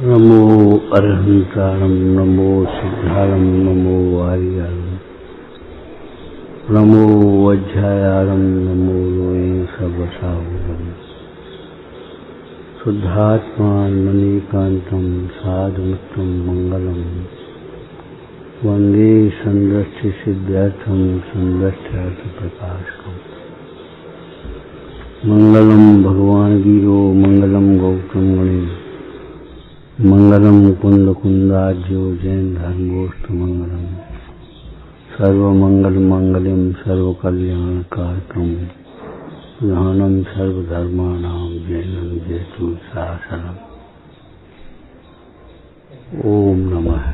नमो अरहंतारं नमो सिद्धारं नमो वारियारं नमो वज्रायारं नमो लोये सर्वसाहुरं शुद्धात्मान मणिकान्तं साधुमित्रं मंगलम वंदे संदृष्टि सिद्ध्यर्थं संदृष्ट्यर्थ प्रकाशकम् मंगलम भगवान वीरो मंगलम गौतम गणेश मंगलम कुंद कुंदाज्यो जैन धर्मोष्ठ मंगलम सर्वमंगल मंगलम सर्व कल्याण कारकम ज्ञानम सर्वधर्माणां जैनम जयतु शासनम। ओम नमः।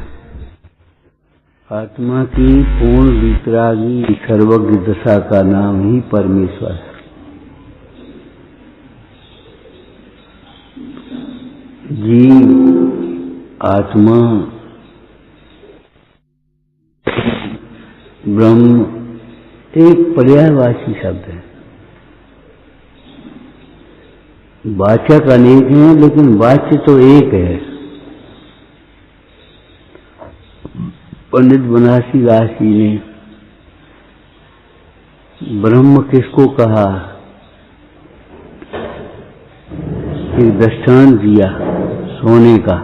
आत्मा की पूर्ण वितरागी सर्वज्ञ दशा का नाम ही परमेश्वर है। जीव आत्मा ब्रह्म एक पर्यायवाची शब्द है। वाचक अनेक हैं लेकिन वाच्य तो एक है। पंडित बनारसी दास जी ने ब्रह्म किसको कहा, एक दृष्टांत दिया सोने का।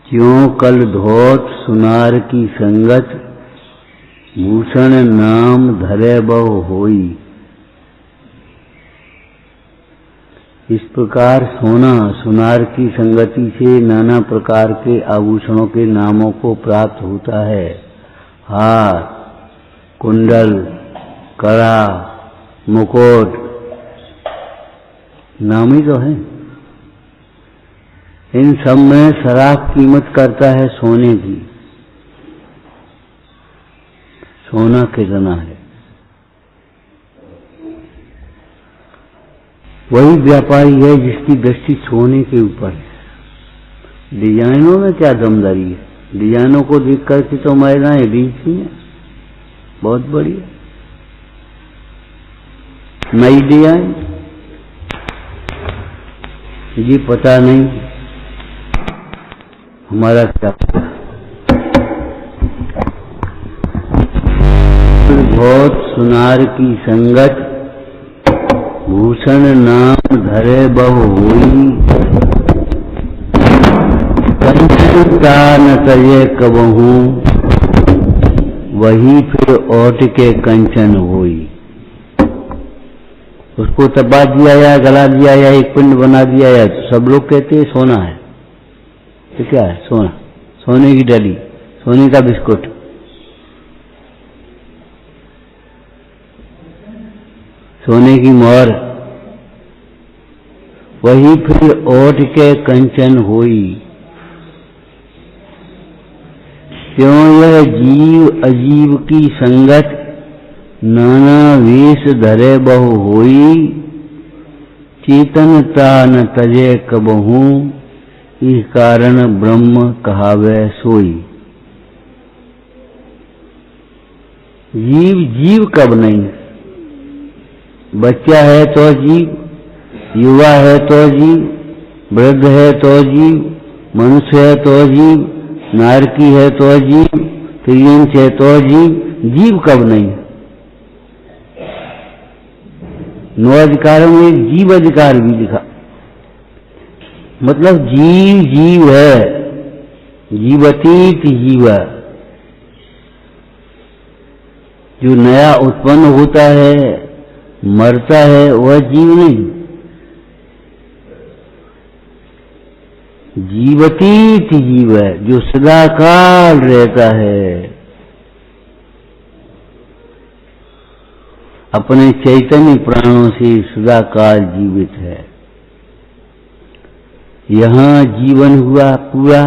क्यों कल धोत सुनार की संगत भूषण नाम धरे बहु होई। इस प्रकार सोना सुनार की संगति से नाना प्रकार के आभूषणों के नामों को प्राप्त होता है। हार, कुंडल, कड़ा, मुकुट नाम ही तो है। इन सब में सराफ कीमत करता है सोने की। सोना कितना है, वही व्यापारी है जिसकी दृष्टि सोने के ऊपर है। डिजाइनों में क्या दमदारी है, डिजाइनों को देख करके तो महिलाएं बेचती हैं, बहुत बढ़िया नई डिजाइन। ये पता नहीं हमारा क्या बहुत सुनार की संगत भूषण नाम धरे बहु होई। कंचनता न तजे कबहू वही फिर ओट के कंचन होई। उसको तपा दिया या गला दिया या एक पिंड बना दिया या तो सब लोग कहते हैं सोना है। तो क्या है सोना? सोने की डली, सोने का बिस्कुट। सोने की मोहर, वही फिर ओट के कंचन होई। क्यों यह जीव अजीव की संगत नाना वेश धरे बहु होई। चेतनता न तजे कबहू इस कारण ब्रह्म कहावे सोई। जीव जीव कब नहीं, बच्चा है तो जीव, युवा है तो जीव, वृद्ध है तो जीव, मनुष्य है तो जीव, नारकी है तो जीव, त्रियंश है तो जीव। जीव कब नहीं? नौ अधिकारों में एक जीव अधिकार भी लिखा, मतलब जीव जीव है, जीवतीत जीव है। जो नया उत्पन्न होता है मरता है वह जीव नहीं। जीवतीत जीव है जो सदाकाल रहता है, अपने चैतन्य प्राणों से सदाकाल जीवित है। यहाँ जीवन हुआ पूरा,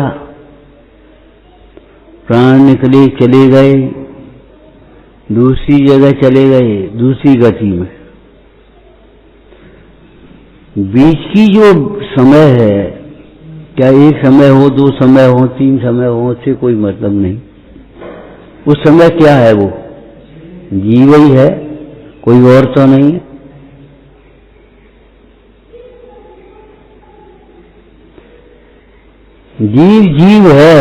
प्राण निकले चले गए, दूसरी जगह चले गए, दूसरी गति में। बीच की जो समय है, क्या एक समय हो, दो समय हो, तीन समय हो, उससे कोई मतलब नहीं। उस समय क्या है, वो जीव ही है, कोई और तो नहीं है। जीव जीव है,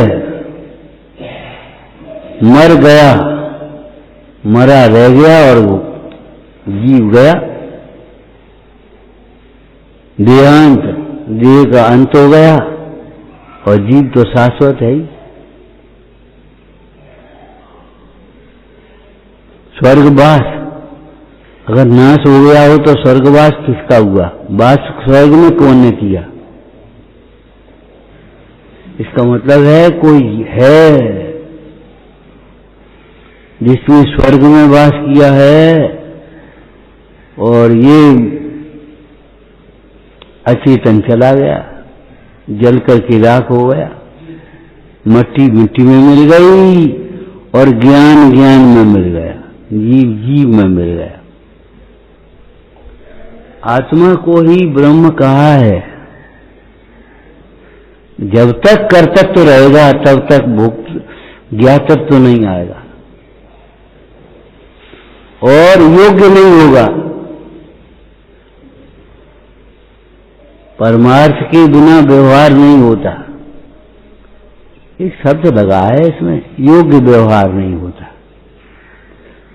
मर गया, मरा रह गया और वो जीव गया। देहांत, देह का अंत हो गया और जीव तो शाश्वत है ही। स्वर्गवास अगर नाश हो गया हो तो स्वर्गवास किसका हुआ? वास स्वर्ग में कौन ने किया? इसका मतलब है कोई है जिसने स्वर्ग में वास किया है और ये अचेतन चला गया, जल करके राख हो गया, मट्टी मिट्टी में मिल गई और ज्ञान ज्ञान में मिल गया, जीव जीव में मिल गया। आत्मा को ही ब्रह्म कहा है। जब तक कर्तव्य तो रहेगा तब तक भोक्तृ ज्ञातत्व तो नहीं आएगा और योग्य नहीं होगा। परमार्थ के बिना व्यवहार नहीं होता। एक शब्द लगा है इसमें, योग्य व्यवहार नहीं होता।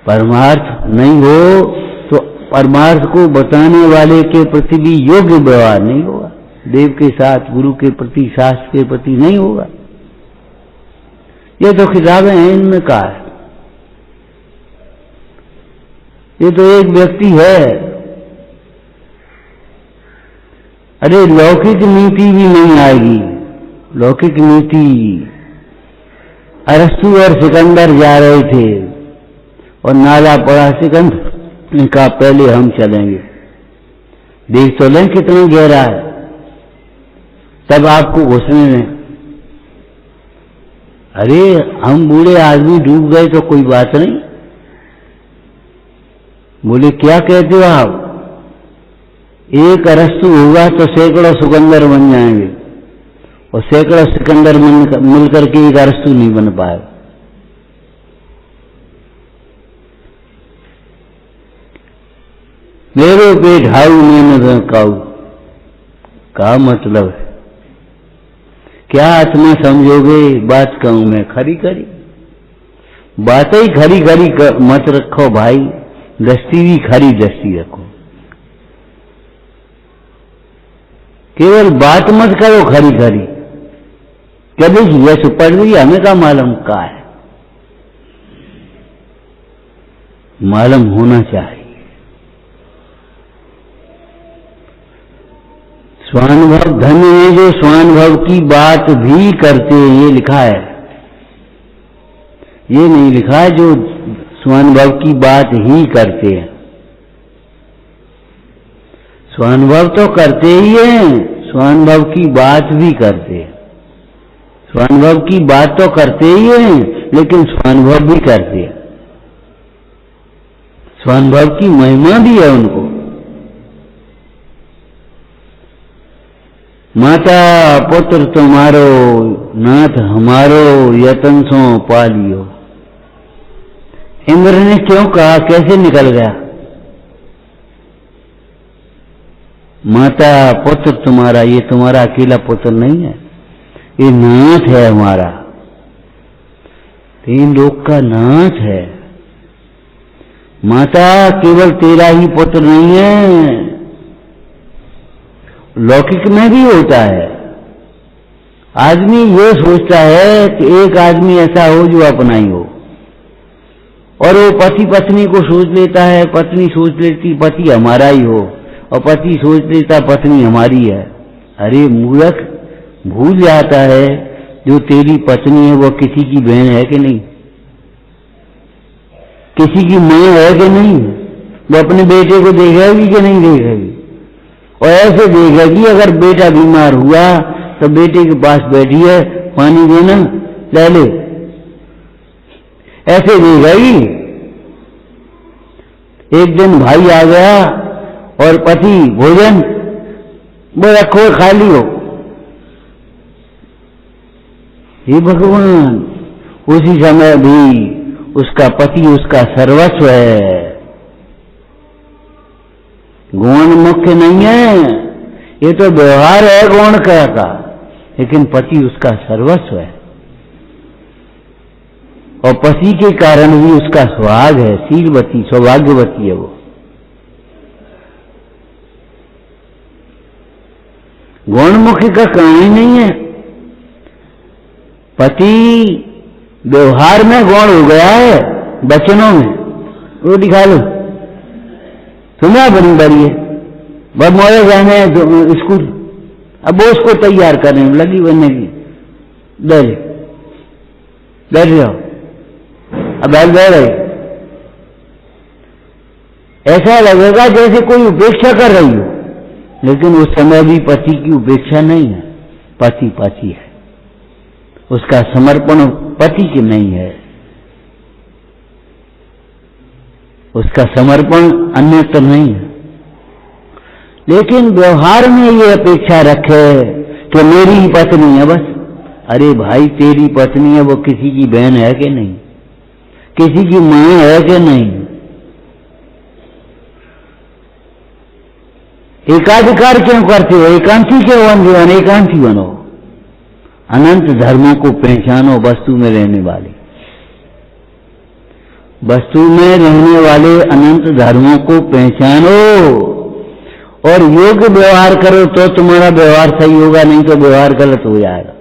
परमार्थ नहीं हो तो परमार्थ को बताने वाले के प्रति भी योग्य व्यवहार नहीं होगा। देव के साथ, गुरु के प्रति, शास्त्र के प्रति नहीं होगा। ये तो किताबें हैं, इनमें कहा है। ये तो एक व्यक्ति है। अरे लौकिक नीति भी नहीं आएगी। लौकिक नीति, अरस्तु और सिकंदर जा रहे थे और नाला पड़ा, सिकंदर ने कहा पहले हम चलेंगे, देख तो लें कितना गहरा है, तब आपको घुसने दें। अरे हम बूढ़े आदमी डूब गए तो कोई बात नहीं। बोले क्या कहते हो आप? एक अरस्तु होगा तो सैकड़ों सिकंदर बन जाएंगे और सैकड़ों सिकंदर मिलकर के एक अरस्तु नहीं बन पाएगा। मेरे पे ढाऊ मैंने काऊ का मतलब है? क्या आत्मा समझोगे? बात कहूं मैं खरी खरी, बातें ही खरी खरी मत रखो भाई, दस्ती भी खरी दस्ती रखो। केवल बात मत करो खरी खरी। कभी यह पढ़ रही हमें का मालूम का है, मालूम होना चाहिए। स्वानुभव धन्य है जो स्वानुभव की बात भी करते, ये लिखा है। ये नहीं लिखा है जो स्वानुभव की बात ही करते हैं। स्वानुभव तो करते ही हैं, स्वानुभव की बात भी करते हैं। स्वानुभव की बात तो करते ही हैं लेकिन स्वानुभव भी करते हैं। स्वानुभव की महिमा भी है उनको। माता पुत्र तुम्हारो, नाथ हमारो, यतन सो पालियो। इंद्र ने क्यों कहा? कैसे निकल गया? माता पुत्र तुम्हारा, ये तुम्हारा अकेला पुत्र नहीं है, ये नाथ है हमारा, तीन लोक का नाथ है। माता केवल तेरा ही पुत्र नहीं है, लौकिक में भी होता है। आदमी ये सोचता है कि एक आदमी ऐसा हो जो अपना ही हो, और वो पति पत्नी को सोच लेता है, पत्नी सोच लेती पति हमारा ही हो, और पति सोच लेता पत्नी हमारी है। अरे मूर्ख, भूल जाता है जो तेरी पत्नी है वो किसी की बहन है कि नहीं, किसी की मां है कि नहीं, वो अपने बेटे को देखेगी कि नहीं देखेगी। और ऐसे देखेगी अगर बेटा बीमार हुआ तो बेटे के पास बैठी है, पानी देना, ले ले, ऐसे देखेगी। एक दिन भाई आ गया और पति भोजन वो रखो खा लियो। हे भगवान, उसी समय भी उसका पति उसका सर्वस्व है, गुण मुख्य नहीं है। ये तो व्यवहार है गुण का, लेकिन पति उसका सर्वस्व है और पति के कारण भी उसका सुहाग है, शीलवती सौभाग्यवती है वो। गौणमुखी का काम ही नहीं है। पति व्यवहार में गौण हो गया है, वचनों में रोटी खा लो, सुना बड़ी बड़ी है, बस मोड़े जाने स्कूल, अब वो उसको तैयार करने में लगी बनने की, बैठ जाओ, अब बैठ रहे, ऐसा लगेगा जैसे कोई उपेक्षा कर रही हो, लेकिन उस समय भी पति की उपेक्षा नहीं है, पति पति है, उसका समर्पण पति के नहीं है, उसका समर्पण अन्यत्र नहीं है। लेकिन व्यवहार में ये अपेक्षा रखे कि मेरी ही पत्नी है बस। अरे भाई तेरी पत्नी है, वो किसी की बहन है कि नहीं, किसी की मां है कि नहीं। एकाधिकार क्यों करते हो, एकांती क्यों बन, अनेकांती बनो। अनंत धर्मों को पहचानो, वस्तु में रहने वाले, वस्तु में रहने वाले अनंत धर्मों को पहचानो और योग्य व्यवहार करो तो तुम्हारा व्यवहार सही होगा, नहीं तो व्यवहार गलत हो जाएगा।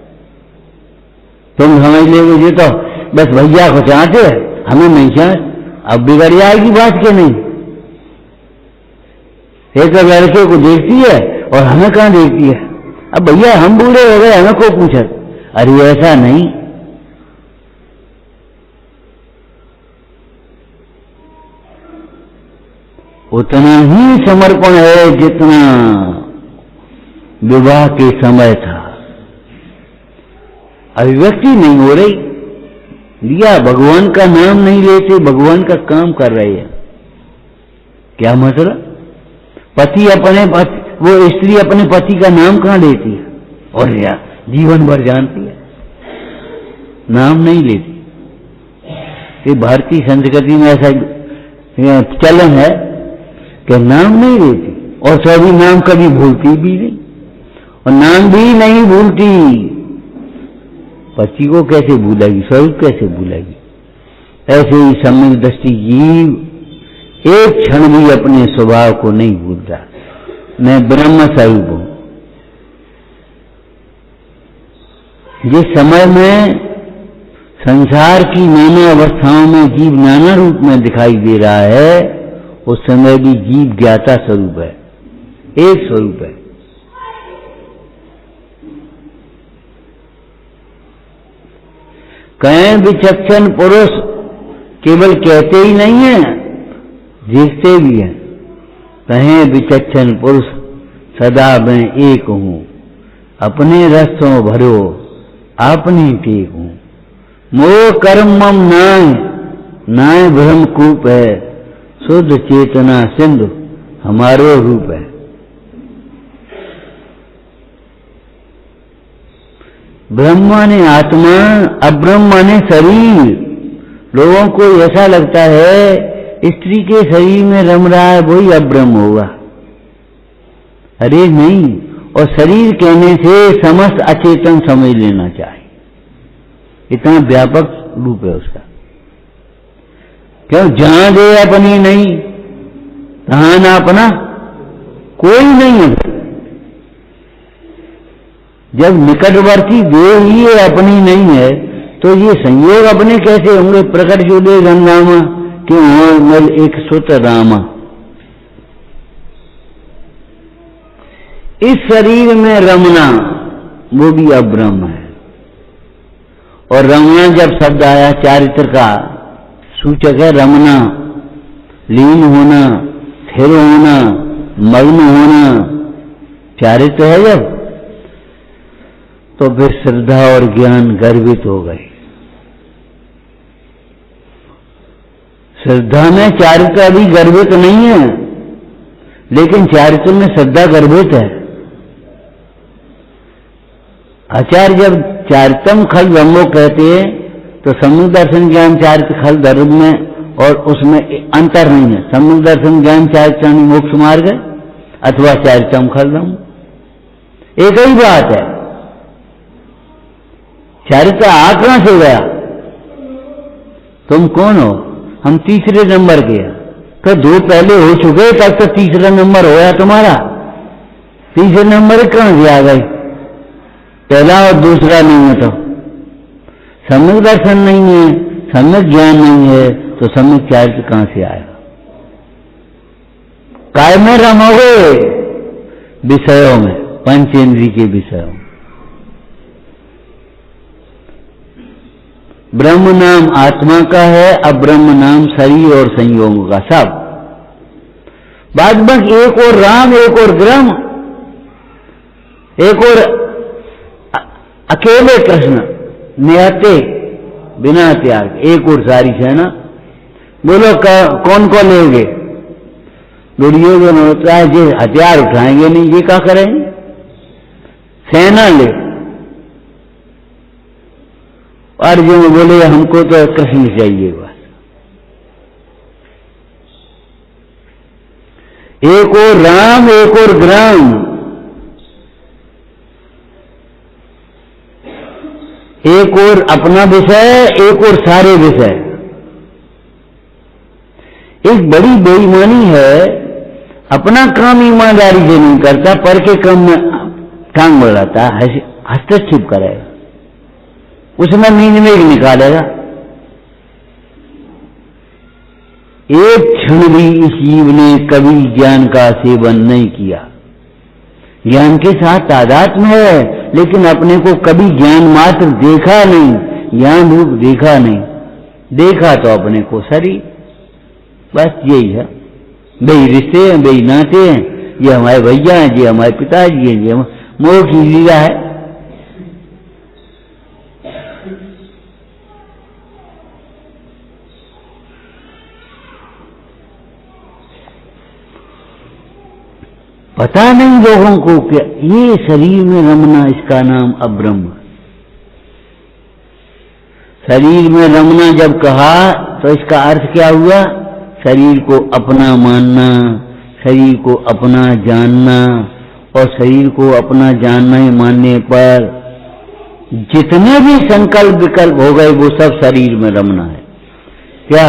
तुम समझ लेगे ये तो बस भैया को चाहते हमें नहीं चाहते, अब बिगड़ जाएगी बात के नहीं। एक लड़के को देखती है और हमें कहां देखती है, अब भैया हम बूढ़े हो गए हमें को पूछा, अरे ऐसा नहीं। उतना ही समर्पण है जितना विवाह के समय था। अभिव्यक्ति नहीं हो रही, लिया भगवान का नाम नहीं लेते, भगवान का काम कर रहे हैं। क्या मतलब, पति अपने वो स्त्री अपने पति का नाम कहां लेती है, और यार जीवन भर जानती है, नाम नहीं लेती। ये भारतीय संस्कृति में ऐसा चलन है कि नाम नहीं लेती, और सभी नाम कभी भूलती भी नहीं, और नाम भी नहीं भूलती। पति को कैसे भूलेगी, स्वरूप कैसे भूलेगी। ऐसे ही सम्यक दृष्टि जीव एक क्षण भी अपने स्वभाव को नहीं भूलता। मैं ब्रह्म स्वरूप हूं। जिस समय में संसार की नाना अवस्थाओं में जीव नाना रूप में दिखाई दे रहा है, उस समय भी जीव ज्ञाता स्वरूप है, एक स्वरूप है। कहें विचक्षण पुरुष केवल कहते ही नहीं है, देखते भी हैं। कहें विचक्षण पुरुष सदा मैं एक हूं, अपने रसों भरो आपने टेक हूं। मोह कर्म मम नाय, नाय ब्रह्म कूप है, शुद्ध चेतना सिंधु हमारो रूप है। ब्रह्म माने आत्मा, अब्रह्म माने शरीर। लोगों को ऐसा लगता है स्त्री के शरीर में रम रहा है वही अब्रह्म होगा। अरे नहीं, और शरीर कहने से समस्त अचेतन समझ लेना चाहिए, इतना व्यापक रूप है उसका। क्यों, जहां दे अपनी नहीं तहां ना अपना कोई नहीं है। जब निकटवर्ती दो ही अपनी नहीं है तो ये संयोग अपने कैसे होंगे। प्रकट जो दे गंगामा कि मल एक सुत रामा। इस शरीर में रमना वो भी अब्रह्म है। और रमना जब शब्द आया चारित्र का सूचक है, रमना लीन होना, स्थिर होना, मग्न होना, चारित्र है जब, तो फिर श्रद्धा और ज्ञान गर्वित हो गए। श्रद्धा में चारित्र अभी गर्भित नहीं है, लेकिन चारित्र में श्रद्धा गर्भित है। आचार्य जब चारितम खल ब्रह्मो कहते हैं तो सम्यक दर्शन ज्ञान चारित्र खल धर्म में और उसमें अंतर नहीं है। सम्यक दर्शन ज्ञान चारित्र मोक्ष मार्ग अथवा चारितम खल ब्रह्म, एक ही बात है। चारित्र आ कहां से गया? तुम कौन हो? हम तीसरे नंबर के हैं। तो दो पहले हो चुके, तब तो तीसरा नंबर होया तुम्हारा। तीसरे नंबर कहां से आ गए? पहला और दूसरा नहीं है तो सम्यक दर्शन नहीं है, सम्यक ज्ञान नहीं है, तो सम्यक चारित्र कहां से आएगा? काय में रमोगे? विषयों में, पंचेंद्रिय के विषयों में। ब्रह्म नाम आत्मा का है, अब ब्रह्म नाम शरीर और संयोगों का सब। बाद में एक और राम, एक और ब्रह्म, एक और अकेले कृष्ण निहते बिना त्याग, एक और सारी सेना। बोलो कौन कौन लेंगे? दुर्योधन होता है जो हथियार उठाएंगे नहीं, ये क्या करेंगे? सेना ले। अर्जुन बोले हमको तो कृष्ण चाहिए बस। एक और राम, एक और ग्राम, एक और अपना विषय, एक और सारे विषय। एक बड़ी बेईमानी है, अपना काम ईमानदारी से नहीं करता, पर के काम में टांग बढ़ाता, हस्तक्षेप करेगा, उसमें नींद में निकालेगा। एक क्षण भी इस जीव ने कभी ज्ञान का सेवन नहीं किया। ज्ञान के साथ तादात्म्य है, लेकिन अपने को कभी ज्ञान मात्र देखा नहीं, ज्ञान रूप देखा नहीं। देखा तो अपने को शरीर, बस यही है। बेई रिश्ते हैं, बेई नाते हैं, ये हमारे भैया हैं, ये हमारे पिताजी हैं, ये मोह की लीला है। पता नहीं लोगों को क्या ये शरीर में रमना, इसका नाम अब्रह्म। शरीर में रमना जब कहा तो इसका अर्थ क्या हुआ? शरीर को अपना मानना, शरीर को अपना जानना, और शरीर को अपना जानना ही मानने पर जितने भी संकल्प विकल्प हो गए वो सब शरीर में रमना है। क्या?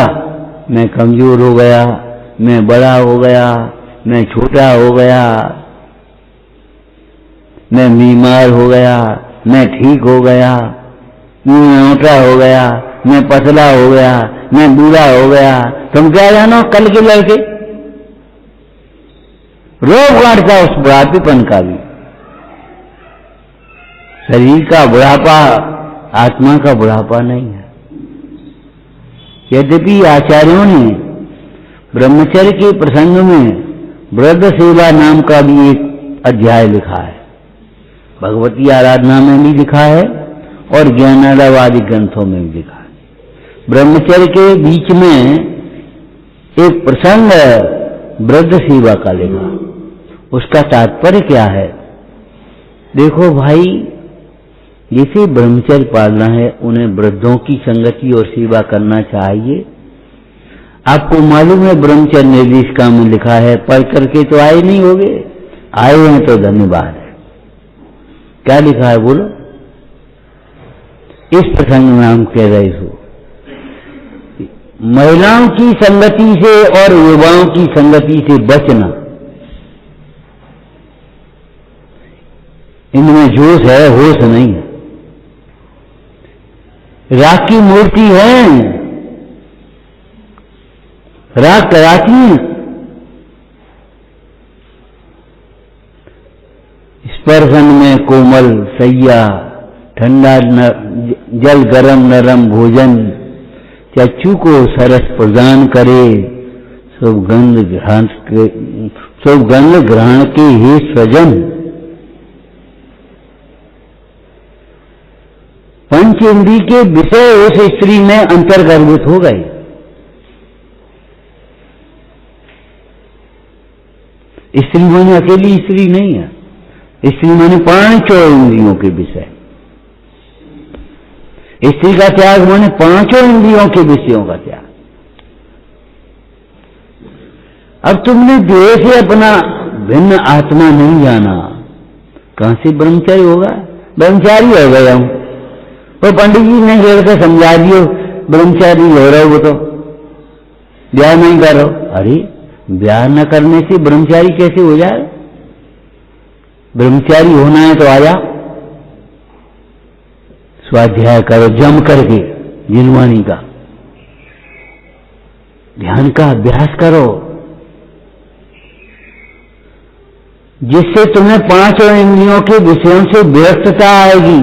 मैं कमजोर हो गया, मैं बड़ा हो गया, मैं छोटा हो गया, मैं बीमार हो गया, मैं ठीक हो गया, मैं मोटा हो गया, मैं पतला हो गया, मैं बूढ़ा हो गया। तुम क्या जानो कल के लड़के? रोग काटता उस बुढ़ापेपन का भी। शरीर का बुढ़ापा आत्मा का बुढ़ापा नहीं है। यद्यपि आचार्यों ने ब्रह्मचर्य के प्रसंग में वृद्ध सेवा नाम का भी एक अध्याय लिखा है, भगवती आराधना में भी लिखा है और ज्ञानानंद ग्रंथों में भी लिखा है। ब्रह्मचर्य के बीच में एक प्रसंग वृद्ध सेवा का लिखा। उसका तात्पर्य क्या है? देखो भाई, जिसे ब्रह्मचर्य पालना है उन्हें वृद्धों की संगति और सेवा करना चाहिए। आपको मालूम है ब्रह्मचर्य निर्देशिका में लिखा है, पढ़ करके तो आए नहीं होगे, आए हैं तो धन्यवाद है। क्या लिखा है बोलो? इस प्रसंग में हम कह रहे हो महिलाओं की संगति से और युवाओं की संगति से बचना। इनमें जोश है, होश नहीं है। राख की मूर्ति है, राख कराती है, स्पर्शन में कोमल सैया, ठंडा जल गरम नरम भोजन, चक्षु को सरस प्रदान करे, शुभ गंध ग्रहण के हे स्वजन। पंच इंद्रिय के विषय उस स्त्री में अंतर्गर्भित हो गए। स्त्री माने अकेली स्त्री नहीं है, स्त्री माने पांचों इंद्रियों के विषय। स्त्री का त्याग माने पांचों इंद्रियों के विषयों का त्याग। अब तुमने देह से अपना भिन्न आत्मा नहीं जाना, कहां से ब्रह्मचारी होगा? ब्रह्मचारी हो गया हूं, वो पंडित जी ने खेल के समझा दियो ब्रह्मचारी हो रहे हो, वो तो ब्याह नहीं कर रहे। अरे ब्याह न करने से ब्रह्मचारी कैसे हो जाए? ब्रह्मचारी होना है तो आया, स्वाध्याय करो जम करके, जिनवाणी का ध्यान का अभ्यास करो, जिससे तुम्हें पांचों इंद्रियों के विषयों से विरक्तता आएगी।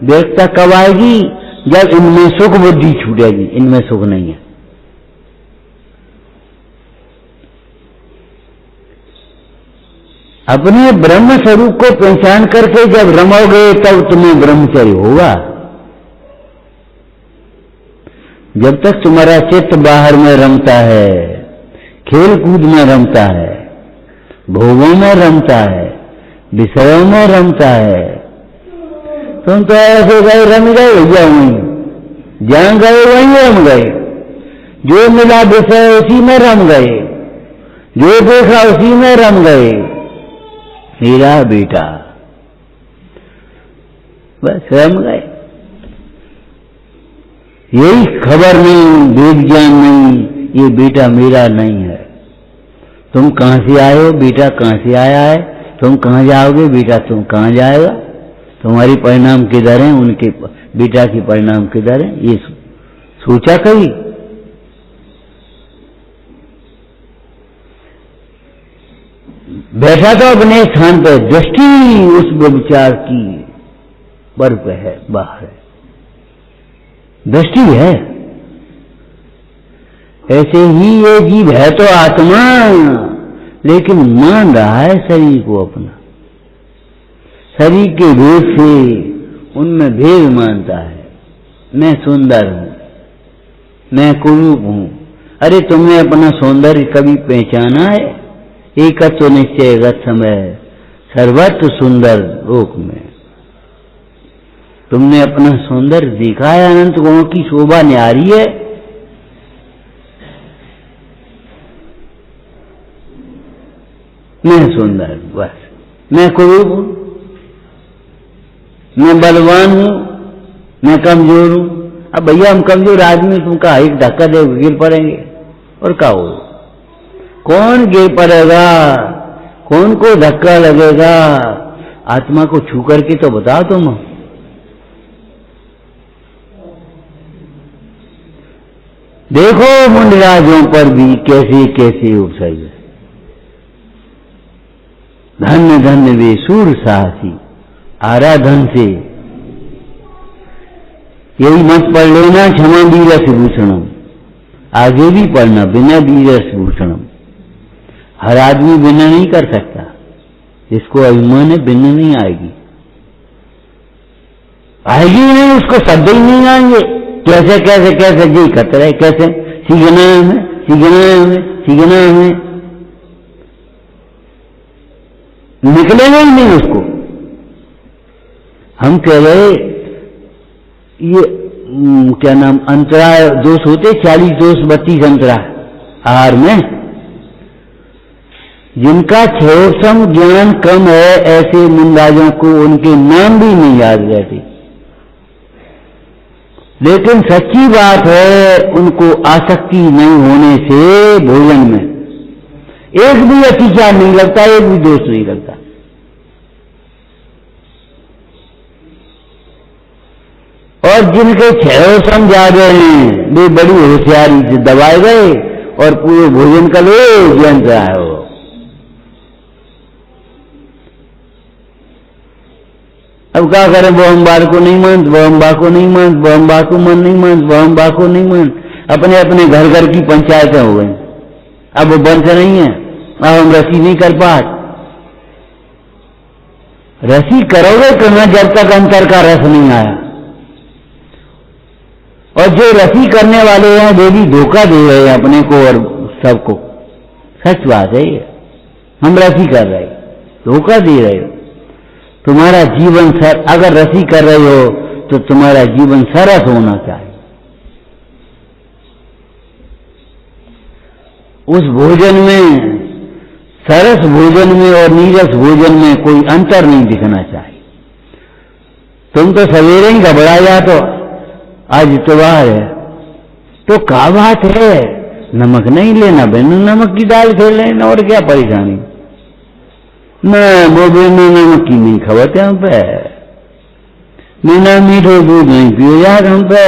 विरक्तता कब आएगी? जब इनमें सुख बुद्धि छूटेगी। इनमें सुख नहीं है। अपने ब्रह्म स्वरूप को पहचान करके जब रमोगे तब तुम्हें ब्रह्मचर्य होगा। जब तक तुम्हारा चित्त बाहर में रमता है, खेल कूद में रमता है, भोगों में रमता है, विषयों में रमता है, तुम तो ऐसे गए रम गए भैया, वहीं जहां गए वहीं रम गए। जो मिला विषय उसी में रम गए, जो देखा उसी में रम गए। मेरा बेटा, बस रम गए। यही खबर नहीं, वेद ज्ञान नहीं, ये बेटा मेरा नहीं है। तुम कहां से आए हो? बेटा कहां से आया है? तुम कहां जाओगे? बेटा तुम कहां जाएगा? तुम्हारी परिणाम किधर है? उनके बेटा की परिणाम किधर है? ये सोचा कभी? बैठा तो अपने स्थान पर, दृष्टि उस विचार की पर पे है, बाहर है, दृष्टि है। ऐसे ही ये जीव है तो आत्मा, लेकिन मान रहा है शरीर को अपना। शरीर के भेद से उनमें भेद मानता है। मैं सुंदर हूं, मैं कुरूप हूं। अरे तुमने अपना सौंदर्य कभी पहचाना है? एकत्व निश्चयगत समय सर्वत्र सुंदर लोक में तुमने अपना सौंदर्य देखा है? अनंत गुणों की शोभा न्यारी है। मैं सुंदर, बस मैं कुरूप हूं, मैं बलवान हूं, मैं कमजोर हूं। अब भैया हम कमजोर आदमी, तुमका एक धक्का दे गिर पड़ेंगे और क्या हो? कौन गिर पड़ेगा? कौन को धक्का लगेगा? आत्मा को छू करके तो बताओ तुम। देखो मुंडराजों पर भी कैसे कैसे उपसर्ग है। धन्य धन्य वे सूर साहसी, आराधन से। यही मत पढ़ लेना, क्षमा वीरस भूषणम। आगे भी पढ़ना, बिना वीरस भूषणम। हर आदमी बिना नहीं कर सकता, जिसको अभिमान है बिना नहीं आएगी। आएगी नहीं, उसको शब्द ही नहीं आएंगे। कैसे कैसे कैसे जी खतरा है, कैसे सीखना है, सीखना है, सीखना है, निकलेगा ही नहीं उसको। हम कह रहे ये क्या नाम अंतरा दोष होते, 40 दोष 32 अंतरा आहार में। जिनका क्षयोक्षम ज्ञान कम है, ऐसे मुंडाजों को उनके नाम भी नहीं याद रहते। लेकिन सच्ची बात है, उनको आसक्ति नहीं होने से भोजन में एक भी अतिचार नहीं लगता, एक भी दोष नहीं लगता। और जिनके क्षयोक्षम ज्यादा हैं, वे बड़ी होशियारी से दबाए गए और पूरे भोजन का लो ज्ञान रहा हो। अब क्या करें? वो हम बार को नहीं मानते, वो हम बा को नहीं मानते, वो हम बा को मन नहीं मानते, वो हम बा को नहीं मानते। अपने अपने घर घर की पंचायतें हो गई। अब वो बंद नहीं है, अब हम रसी नहीं कर पाते। रसी करोगे कहां जब तक अंतर का रस नहीं आया। और जो रसी करने वाले हैं वे भी धोखा दे रहे हैं अपने को और सबको। सच बात है ये, हम रसी कर रहे, धोखा दे रहे हो। तुम्हारा जीवन अगर रसी कर रहे हो तो तुम्हारा जीवन सरस होना चाहिए। उस भोजन में, सरस भोजन में और नीरस भोजन में कोई अंतर नहीं दिखना चाहिए। तुम तो सवेरे ही घबरा जाते हो, आज इतवार है, तो क्या बात है, नमक नहीं लेना बिना नमक की दाल खेल लेना, और क्या परेशानी। न वो बिना नमक की नहीं खबरते हम पे, बिना मीठो दूध नहीं पियो यार हम पे।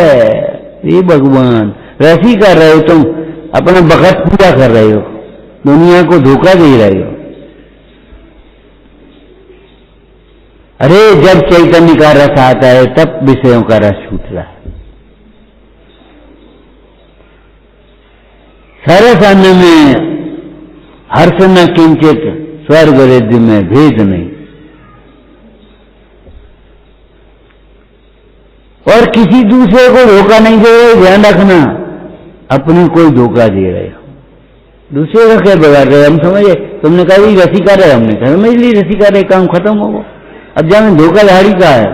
ये भगवान वैसी कर रहे हो तुम, अपना बखत पूरा कर रहे हो, दुनिया को धोखा दे रहे हो। अरे जब चैतन्य का रस आता है तब विषयों का रस छूट रहा है। सरस अन्न में हर्ष न किंचित, स्वर्ग रिद्धि में भेद नहीं। और किसी दूसरे को धोखा नहीं दे रहे, ध्यान रखना, अपने कोई धोखा दे रहे हो, दूसरे का क्या बिगाड़ रहे। हम समझे, तुमने कहा रसी कर रहे, हमने कहा समझ ली रसी कर रहे, काम खत्म होगा। अब जाने धोखाधड़ी का है,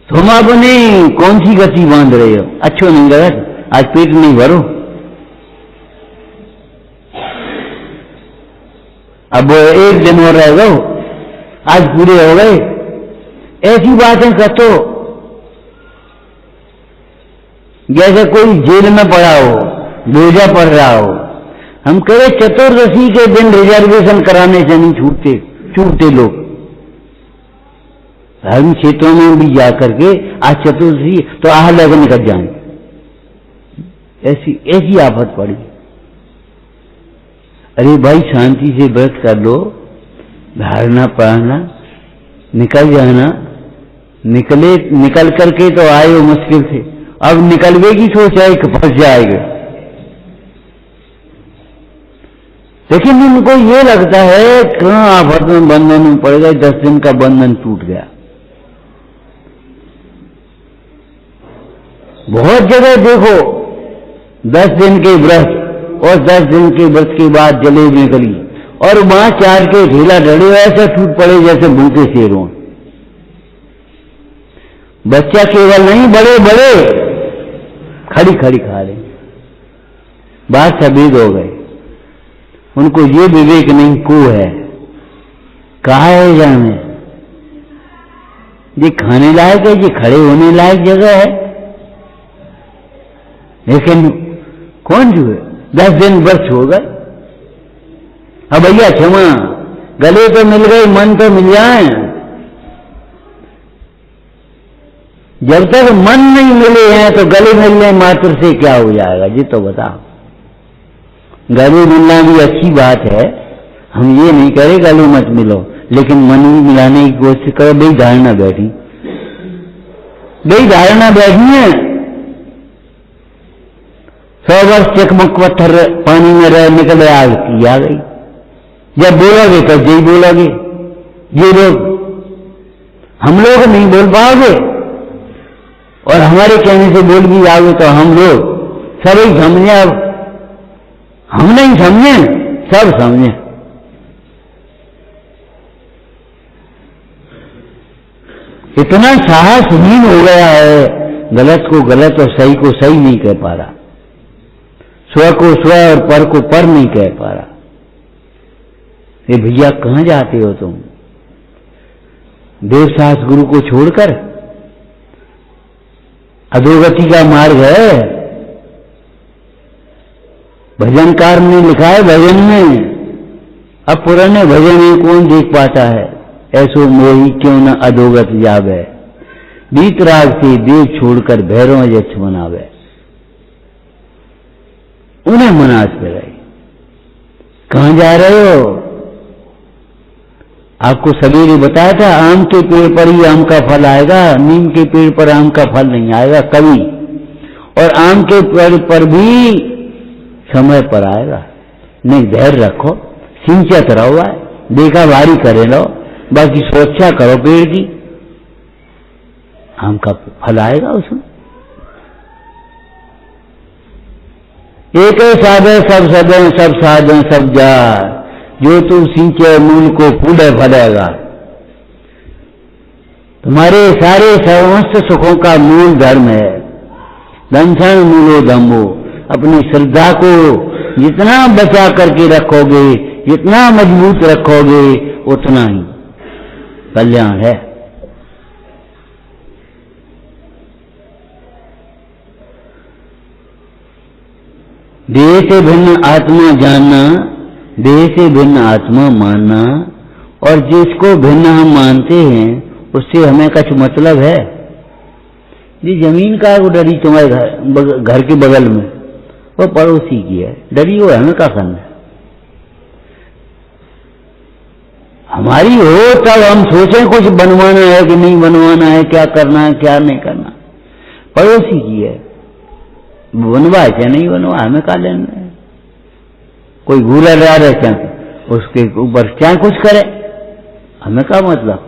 तुम अपनी कौन सी गति बांध रहे हो। अच्छो नहीं गलत, आज पेट नहीं भरो, अब एक दिन और रह गए, आज पूरे हो गए। ऐसी बातें करते हो जैसे कोई जेल में पड़ा हो, बोझा पड़ रहा हो। हम कहे चतुर्दशी के दिन रिजर्वेशन कराने से नहीं छूटते लोग। धर्म क्षेत्रों में भी जाकर के आज चतुर्दशी तो आह लग निकल जाए, ऐसी आफत पड़ी। अरे भाई शांति से व्रत कर लो, धारणा पढ़ना, निकल जाना। निकल करके तो आए हो मुश्किल से, अब निकलवे की सोच है कि फंस जाएगा। लेकिन उनको ये लगता है कहां आफत में बंधन में पड़ गए, 10 दिन का बंधन टूट गया। बहुत जगह देखो 10 दिन के व्रत और 10 दिन के व्रत के बाद जलेबी निकली और वहां चाट के ढीला ढड़े ऐसे टूट पड़े जैसे भूखे शेर हों। बच्चा केवल नहीं, बड़े बड़े खड़ी खड़ी खा रहे। बात सभेद हो गए, उनको ये विवेक नहीं को है, कहा है जाने ये खाने लायक है, ये खड़े होने लायक जगह है। लेकिन कौन जो है 10 दिन वर्ष हो गए। अब भैया क्षमा, गले तो मिल गए, मन तो मिल जाए। जब तक मन नहीं मिले हैं तो गले मिलने मात्र से क्या हो जाएगा, जी तो बताओ। गले मिलना भी अच्छी बात है, हम ये नहीं करें गले मत मिलो, लेकिन मन भी मिलाने की कोशिश करो। भाई धारणा बैठी, भाई धारणा बैठी है। 100 वर्ष चकमक पत्थर पानी में रह निकले, आग की आ गई। जब बोलोगे तो यही बोलोगे, ये लोग हम लोग नहीं बोल पाओगे, और हमारे कहने से बोल भी जाओगे तो हम लोग सभी समझे। अब हम नहीं समझे, सब समझे। इतना साहसहीन हो गया है, गलत को गलत और सही को सही नहीं कह पा रहा, स्व को स्व और पर को पर नहीं कह पा रहा। ये भैया कहां जाते हो तुम, देवसास गुरु को छोड़कर? अधोगति का मार्ग है। भजनकार ने लिखा है भजन में, अब पुराने भजन में कौन देख पाता है। ऐसो मोही क्यों न अधोगत जावे, बीतराग से देव छोड़कर भैरव यक्ष बनावे। उन्हें मनास पे गए, कहां जा रहे हो? आपको सवेरे बताया था आम के पेड़ पर ही आम का फल आएगा, नीम के पेड़ पर आम का फल नहीं आएगा कभी। और आम के पेड़ पर भी समय पर आएगा। नहीं, धैर्य रखो, सिंचत रहो, देखा भारी करे लो, बाकी सुरक्षा करो पेड़ की, आम का फल आएगा उसमें। एक साधे सब सदे सब साधे सब जा, जो तू सींचे मूल को फूले फलेगा। तुम्हारे सारे समस्त सुखों का मूल धर्म है दंशन मूलो धम्मो। अपनी श्रद्धा को जितना बचा करके रखोगे, जितना मजबूत रखोगे, उतना ही कल्याण है। देह से भिन्न आत्मा जानना, देह से भिन्न आत्मा मानना, और जिसको भिन्न हम मानते हैं उससे हमें कुछ मतलब है? जी जमीन का वो डरी तुम्हारे घर के बगल में, वो पड़ोसी की है, डरी वो हमें क्या करना है? हमारी हो तब हम सोचें कुछ बनवाना है कि नहीं बनवाना है, क्या करना है क्या नहीं करना। पड़ोसी की है, बनवा चाहे नहीं बनवा, हमें क्या लेना है? कोई घूरा रहा है क्या उसके ऊपर क्या कुछ करे, हमें क्या मतलब?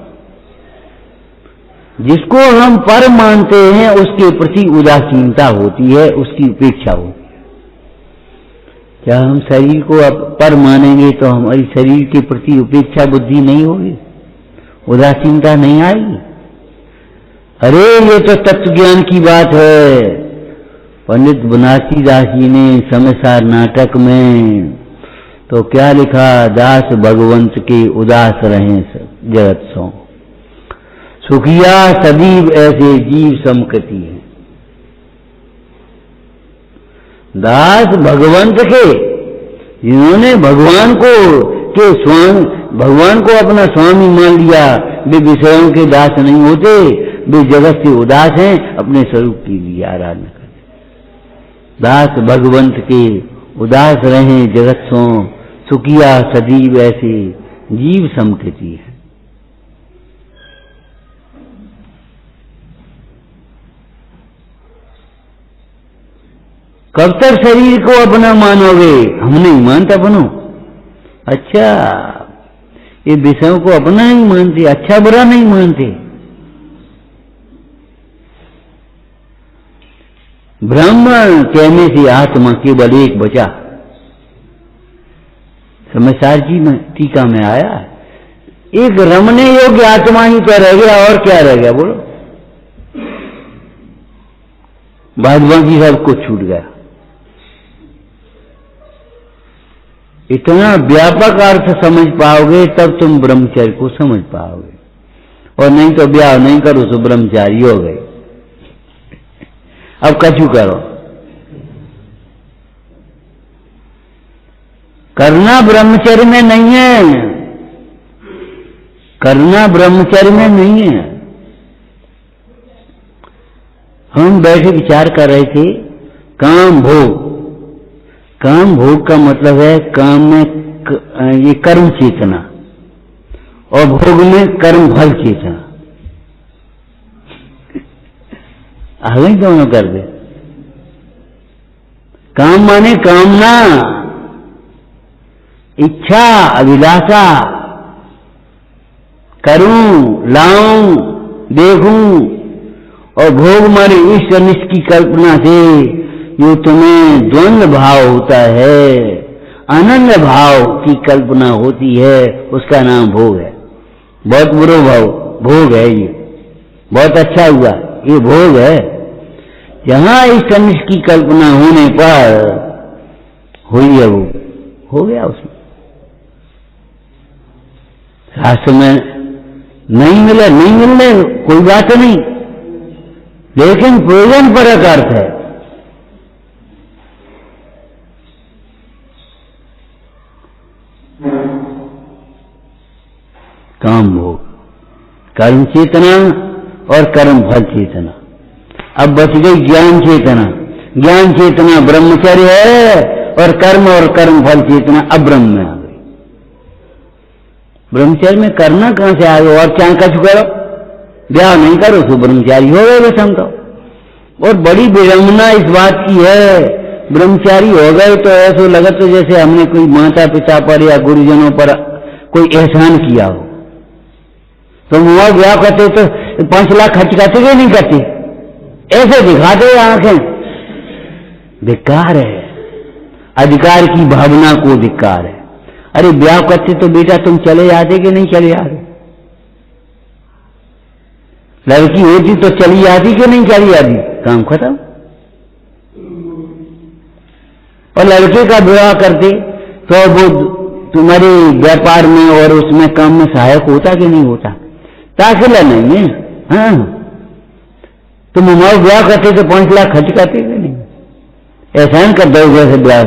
जिसको हम पर मानते हैं उसके प्रति उदासीनता होती है, उसकी उपेक्षा होती है। क्या हम शरीर को अब पर मानेंगे तो हमारी शरीर के प्रति उपेक्षा बुद्धि नहीं होगी, उदासीनता नहीं आएगी? अरे ये तो तत्व ज्ञान की बात है। पंडित बनारसी दास जी ने समयसार नाटक में तो क्या लिखा, दास भगवंत के उदास रहे जगत सो, सुखिया सदीव ऐसे जीव समकति है। दास भगवंत के, जिन्होंने भगवान को के स्वामी, भगवान को अपना स्वामी मान लिया, वे विषयों के दास नहीं होते, वे जगत से उदास हैं, अपने स्वरूप की भी आराधना करते। दास भगवंत के उदास रहे जगत सो, सुखिया सदीव ऐसे जीव समकृति है। कब तक शरीर को अपना मानोगे? हम नहीं मानते अपनो। अच्छा, ये विषयों को अपना नहीं मानते, अच्छा बुरा नहीं मानते। ब्रह्म कहने से आत्मा केवल एक बचा। समयसार जी में टीका में आया, एक रमने योग्य आत्मा ही तो रह गया, और क्या रह गया बोलो? बाद बाकी सब कुछ छूट गया। इतना व्यापक अर्थ समझ पाओगे तब तुम ब्रह्मचर्य को समझ पाओगे, और नहीं तो ब्याह नहीं करो तो ब्रह्मचारी हो गए। अब कछु करो, करना ब्रह्मचर्य में नहीं है, करना ब्रह्मचर्य में नहीं है। हम बैठे विचार कर रहे थे, काम भोग, काम भोग का मतलब है काम में ये कर्म चेतना, और भोग में कर्म फल चेतना। आगे दोनों कर दे। काम माने कामना, इच्छा, अभिलाषा, करूं, लाऊं, देखूं, और भोग माने इष्ट अनिष्ट की कल्पना से जो तुम्हें द्वंद्व भाव होता है, आनंद भाव की कल्पना होती है, उसका नाम भोग है। बहुत बुरा भाव भोग है, ये बहुत अच्छा हुआ, ये भोग है। जहां इष्ट अनिष्ट की कल्पना होने पर हुई है, वो हो गया उसमें। शास्त्र में नहीं मिले, नहीं मिलने कोई बात नहीं, लेकिन प्रयोजन परक अर्थ है। काम भोग, कर्म चेतना और कर्म फल चेतना। अब बच गई ज्ञान चेतना। ज्ञान चेतना ब्रह्मचर्य है, और कर्म फल चेतना अब्रह्म में आ गई। ब्रह्मचर्य में करना कहां से आ गया? और क्या कछु करो, ब्याह नहीं करो तो ब्रह्मचारी हो गए बस हम तो। और बड़ी विडंबना इस बात की है, ब्रह्मचारी हो गए तो ऐसा लगा तो जैसे हमने कोई माता पिता पर या गुरुजनों पर कोई एहसान किया हो। तो मुआ ब्याह करते तो 5 लाख खर्च करते कि नहीं करते? ऐसे दिखाते आंखें। धिक्कार है, अधिकार की भावना को धिक्कार है। अरे ब्याह करते तो बेटा तुम चले जाते कि नहीं चले जाते? लड़की होती तो चली जाती कि नहीं चली जाती? काम खत्म। और लड़के का विवाह करते तो वो तुम्हारे व्यापार में और उसमें काम में सहायक होता कि नहीं होता? दाखिला नहीं है। हाँ, तुम हमारा ब्याह करते तो 5 लाख खर्च करते कि नहीं? ऐसा नहीं कर दो जैसे ब्याह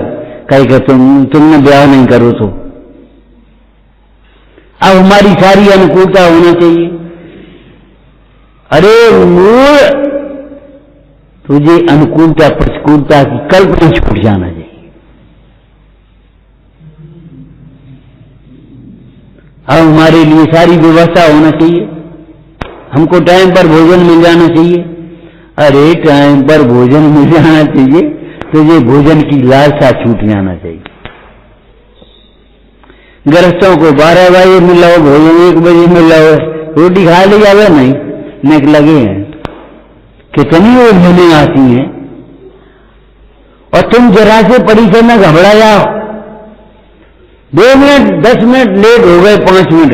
कहीं का तुमने ब्याह नहीं करो तो अब हमारी सारी अनुकूलता होना चाहिए। अरे मूल तुझे अनुकूलता प्रतिकूलता की कल्पना छूट जाना चाहिए। अब हमारे लिए सारी व्यवस्था होना चाहिए, हमको टाइम पर भोजन मिल जाना चाहिए। अरे टाइम पर भोजन मिल जाना चाहिए, तुझे भोजन की लालसा छूट जाना चाहिए। गृहस्थों को 12 बजे मिल रहा हो भोजन, 1 बजे मिल रहा हो, रोटी खा ले जावे नहीं, नेक लगे हैं, कितनी वो होने आती हैं। और तुम जरा से परिसर में घबरा जाओ, 2 मिनट 10 मिनट लेट हो गए, 5 मिनट,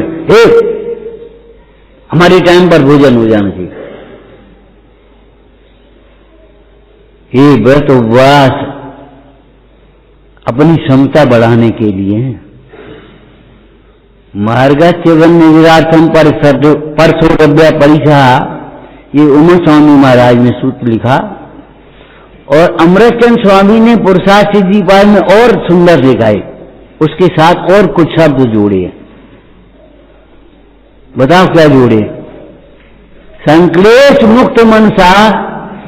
हमारे टाइम पर भोजन हो जाना चाहिए। ये व्रत उपवास अपनी क्षमता बढ़ाने के लिए है। मार्गच्यवन निरार्थम परसोरभ्य परिसा, ये उमा स्वामी महाराज ने सूत्र लिखा और अमृतचंद स्वामी ने पुरुषार्थ सिद्धि पाठ में और सुंदर लिखा है, उसके साथ और कुछ शब्द जोड़े हैं। बताओ क्या जोड़े? संक्लेश मुक्त मनसा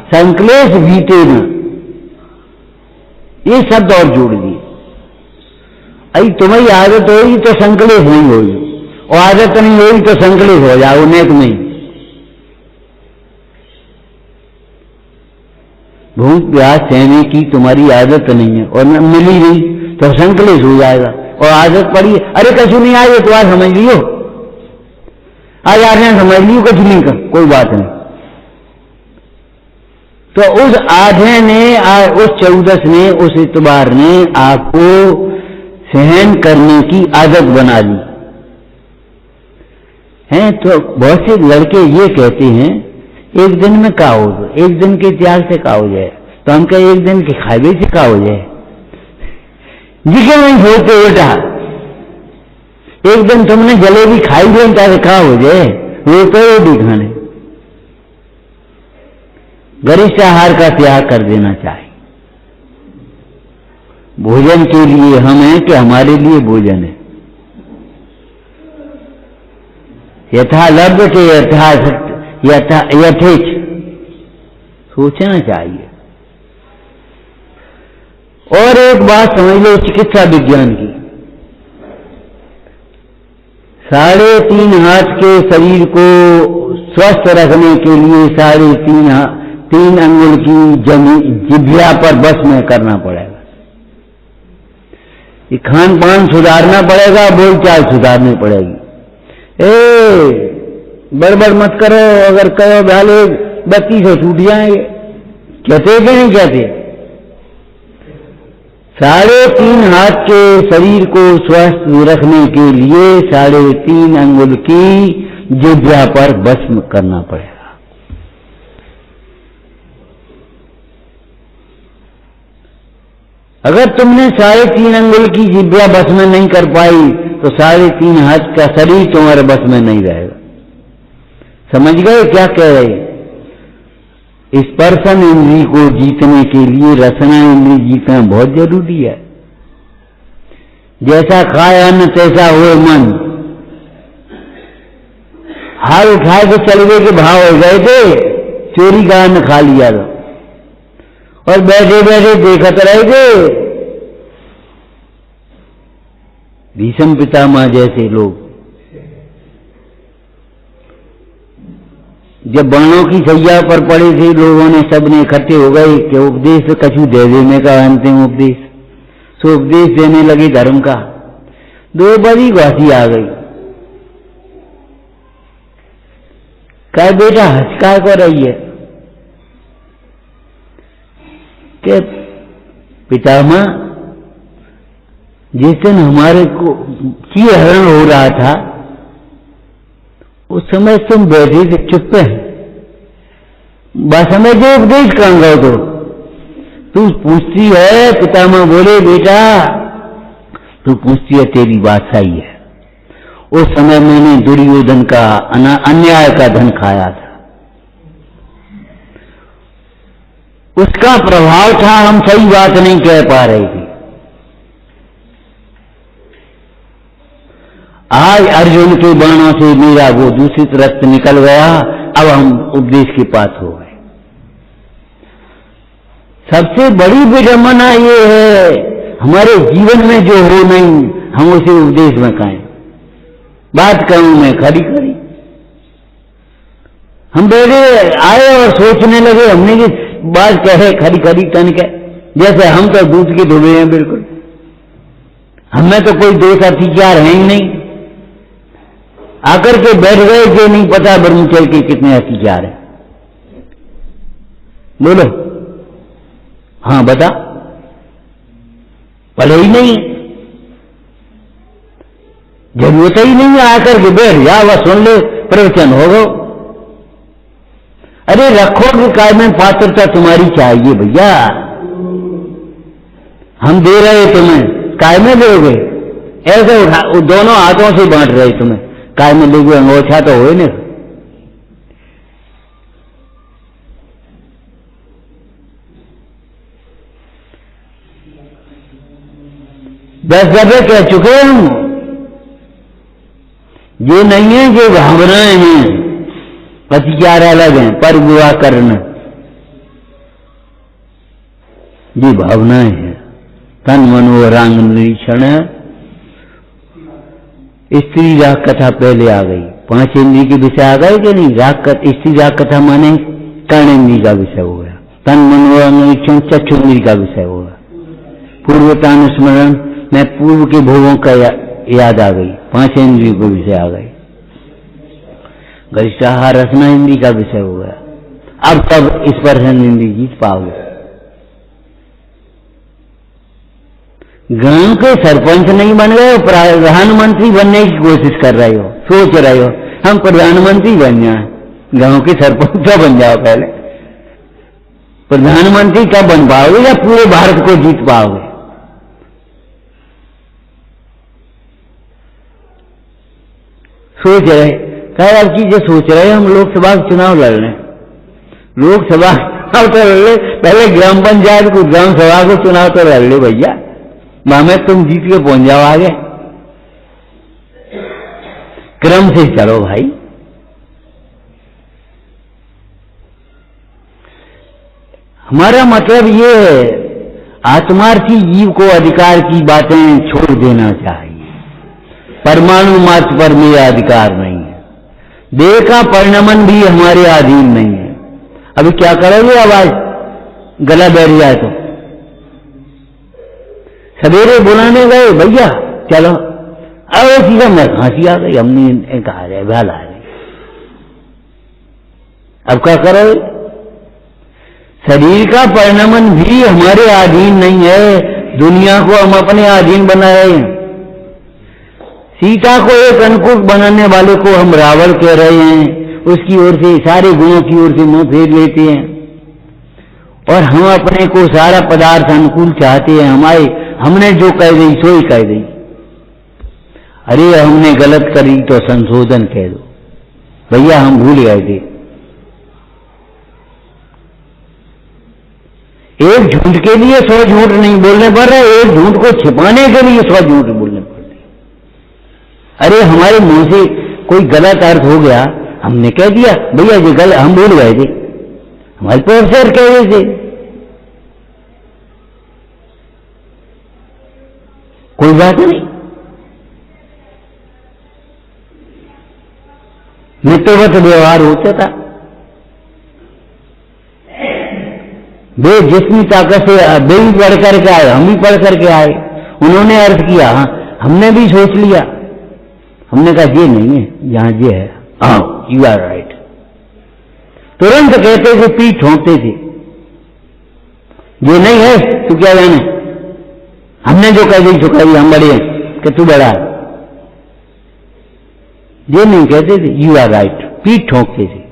संक्लेश भीते न, ये शब्द और जोड़ दिए। अरे तुम्हारी आदत होगी तो संक्लेश नहीं होगी, और आदत नहीं होगी तो संक्लेश हो जाओ, नेक नहीं। भूख प्यास सहने की तुम्हारी आदत नहीं है और मिली नहीं तो संक्लेश हो जाएगा, और आदत पड़ी अरे कछु नहीं आए तो आज समझ लियो, आज आपने समझ लियो कुछ नहीं कर, कोई बात नहीं। तो उस आधे ने, उस 14 ने, उस इतबार ने आपको सहन करने की आदत बना ली है। तो बहुत से लड़के ये कहते हैं एक दिन में का हो, एक दिन के त्याग से का हो जाए, तो हम कहे एक दिन के खावे से का हो जाए। जिसे नहीं सोचते बेटा, एक दिन तुमने जलेबी खाई दे ताकि का हो जाए, वो तो रोटी खाने। गरिष्ठ आहार का त्याग कर देना चाहिए। भोजन के लिए हम हैं कि हमारे लिए भोजन है। यथा लब्ध के यथेच सोचना चाहिए। और एक बात समझ लो चिकित्सा विज्ञान की, 3.5 हाथ के शरीर को स्वस्थ रखने के लिए 3.5 अंगुल की जिभ्या पर बस में करना पड़ेगा। ये खान पान सुधारना पड़ेगा, बोलचाल सुधारनी पड़ेगी। बड़बड़ मत करो, अगर कहो भाले 32 छूट जाएंगे, कहते कि नहीं कहते? 3.5 हाथ के शरीर को स्वस्थ रखने के लिए 3.5 अंगुल की जिह्वा पर भस्म करना पड़ेगा। अगर तुमने 3.5 अंगुल की जिह्वा बस में नहीं कर पाई तो 3.5 हाथ का शरीर तुम्हारे बस में नहीं रहेगा। समझ गए क्या कह रहे? स्पर्शन इंद्री को जीतने के लिए रसना इंद्री जीतना बहुत जरूरी है। जैसा खाए अन्न तैसा हुए मन। हाथ उठाए के चलवे के भाव हो गए थे, चोरी का अन्न खा लिया था और बैठे बैठे देखते रहे थे। भीष्म पितामह जैसे लोग जब बाणों की सैया पर पड़े थे, लोगों ने सबने इकट्ठे हो गए कि उपदेश कछु दे देने का अंतिम उपदेश। सो उपदेश देने लगे धर्म का। 2 बड़ी घासी आ गई। कह बेटा हंसका कर रही है कि पितामह जिस दिन हमारे को की हरण हो रहा था उस समय तुम बैठे थे चुप है, बस हमें जो उपदेश करूंगा तो तू पूछती है। पितामह बोले बेटा तू पूछती है तेरी बात सही है। उस समय मैंने दुर्योधन का अन्याय का धन खाया था उसका प्रभाव था, हम सही बात नहीं कह पा रहे थे। आज अर्जुन के बाणों से मेरा वो दूषित रक्त निकल गया, अब हम उपदेश के पास हो गए। सबसे बड़ी विडंबना ये है, हमारे जीवन में जो हो नहीं, हम उसे उपदेश में कहें। बात कहूं मैं खरी खरी, हम बैठे आए और सोचने लगे, हमने ये बात कहे खरी खरी तन के, जैसे हम तो दूध के धुले हैं बिल्कुल, हमें तो कोई दोष अत्याचार है ही नहीं। आकर के बैठ गए कि नहीं पता ब्रह्मचर्य के कितने अत्याचार है। बोलो, हाँ बता, पढ़े ही नहीं, जरूरत ही नहीं है, आकर के बैठ जा, वह सुन ले, प्रवचन होगा। अरे रखोगे काय में, पात्रता तुम्हारी चाहिए भैया, हम दे रहे तुम्हें, काय में दोगे? ऐसे उठा दोनों हाथों से बांट रहे तुम्हें, काय में लोगे? अंगोछा तो हो ना। दस दफे कह चुके हम, ये नहीं है जो भावनाएं हैं, अत्याचार अलग हैं, पर विवाह करना ये भावनाएं हैं। तन मनो रांग निरीक्षण है। स्त्री राग कथा पहले आ गई, 5 इंद्रिय के विषय आ गए कि नहीं? स्त्री राग कथा माने कर्णेन्द्रिय का विषय हो गया, तन मनो निरीक्षण चक्षुन्द्रिय का विषय होगा। पूर्वतानुस्मरण में पूर्व के भोगों का याद आ गई, 5 इंद्रियों का विषय आ गई। गरिष्ठाहार रसना इंद्रिय का विषय हो गया। अब तब स्पर्शन इंद्रिय जीत पाओगे। गांव के सरपंच नहीं बन गए हो, प्रधानमंत्री बनने की कोशिश कर रहे हो, सोच रहे हो हम प्रधानमंत्री बन जाए। गांव के सरपंच तो बन जाओ पहले। प्रधानमंत्री कब बन पाओगे? या पूरे भारत को जीत पाओगे? सोच रहे, क्या अब चीजें सोच रहे, हम लोकसभा चुनाव लड़ रहे, लोकसभा चुनाव तो लड़ ले, पहले ग्राम पंचायत को, ग्राम सभा को चुनाव तो लड़ ले भैया, में तुम जीत के पहुंच जाओ आगे। क्रम से चलो भाई। हमारा मतलब ये है, आत्मार्थी जीव को अधिकार की बातें छोड़ देना चाहिए। परमाणु मात्र पर मेरा अधिकार नहीं है, देह का परिणमन भी हमारे अधीन नहीं है। अभी क्या करोगे? आवाज गला बैठ जाए तो सवेरे बुलाने गए, भैया चलो, अब सीधा मैं खांसी आ गई, हमने कहा जाए भला आ गई। अब क्या करोगे? शरीर का परिणमन भी हमारे अधीन नहीं है, दुनिया को हम अपने अधीन बनाए हैं। सीता को एक अंकुश बनाने वाले को हम रावण कह रहे हैं, उसकी ओर से सारे गुणों की ओर से मुंह फेर लेते हैं, और हम अपने को सारा पदार्थ अनुकूल चाहते हैं। हमने जो कह दी सो ही कह दी। अरे हमने गलत करी तो संशोधन कह दो, भैया हम भूल गए थे। एक झूठ के लिए 100 झूठ नहीं बोलने पड़ रहे, एक झूठ को छिपाने के लिए 100 झूठ बोलने पड़ रहे। अरे हमारे मुंह से कोई गलत अर्थ हो गया, हमने कह दिया भैया ये गलत, हम भूल गए थे, हमारे प्रोफेसर कह रहे थे, कोई बात नहीं। मित्रवत व्यवहार होता था। वे जितनी ताकत से वे भी पढ़ करके आए, हम भी पढ़ करके आए, उन्होंने अर्थ किया, हमने भी सोच लिया, हमने कहा ये नहीं है, यहां ये है, हाँ यू आर राइट, तुरंत कहते थे, पीठ ठोंकते थे, ये नहीं है तू क्या जाने, हमने जो कह दी चुकाई, हम बड़े हैं कि तू बड़ा है, ये नहीं कहते थे, यू आर राइट, पीठ ठोंकते थे।